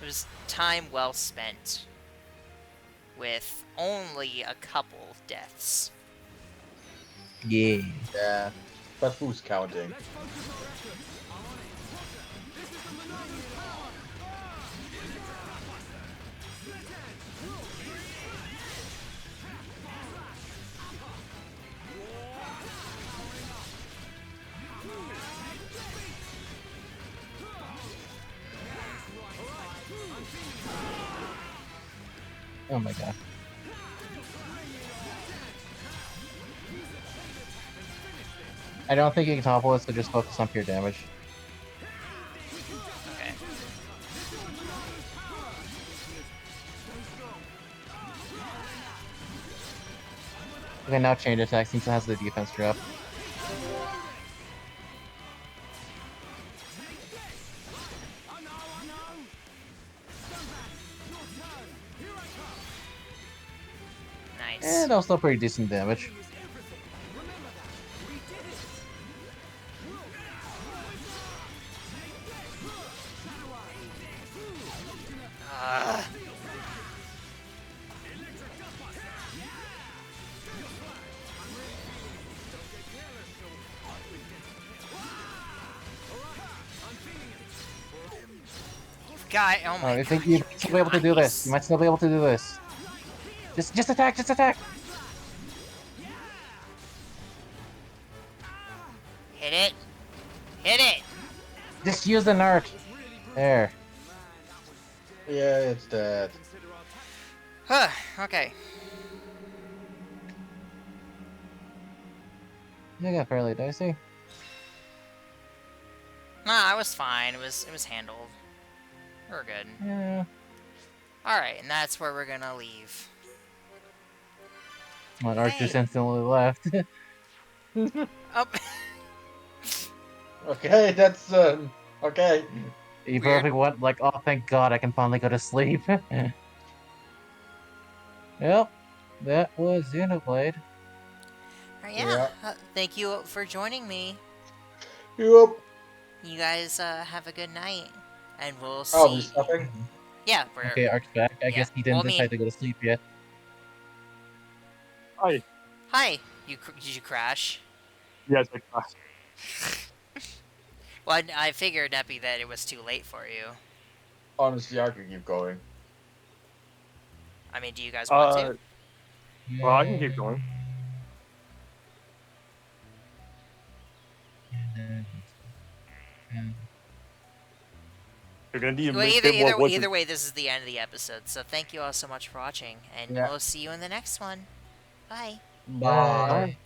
It was time well spent with only a couple deaths. Yeah. Yeah. But who's counting? Let's focus our efforts. I'm on it. Roger. This is the Monadian power. Split edge. Oh my god. I don't think you can topple it, so just focus on pure damage. Okay. Okay, now change attack since it has the defense drop. Nice. And also pretty decent damage. Guy, oh my I god. think you might still be able to do this. You might still be able to do this. Just attack, just attack! Hit it. Hit it. Just use the nart. There. Yeah, it's dead. Huh, okay. You got fairly dicey. Nah, I was fine. It was handled. We're good. Yeah. Alright, and that's where we're gonna leave. Well, Arch just Hey. instantly left. Oh. Okay, that's okay. You Weird. probably went like, oh thank god I can finally go to sleep. Yep. That was Xenoblade. Yeah. Thank you for joining me. Yup. You guys have a good night. And we'll Oh, we're see. stopping? Yeah, we're Okay, Arch's back. I guess he didn't well, I mean- decide to go to sleep yet. Hi. Hi. Did you crash? Yes, I Well, I figured, Neppy, that it was too late for you. Honestly, I could keep going. I mean, do you guys want to? Well, I can keep going. You're gonna need Well, a bit more wood. either way, this is the end of the episode. So thank you all so much for watching, and Yeah. we'll see you in the next one. Bye. Bye.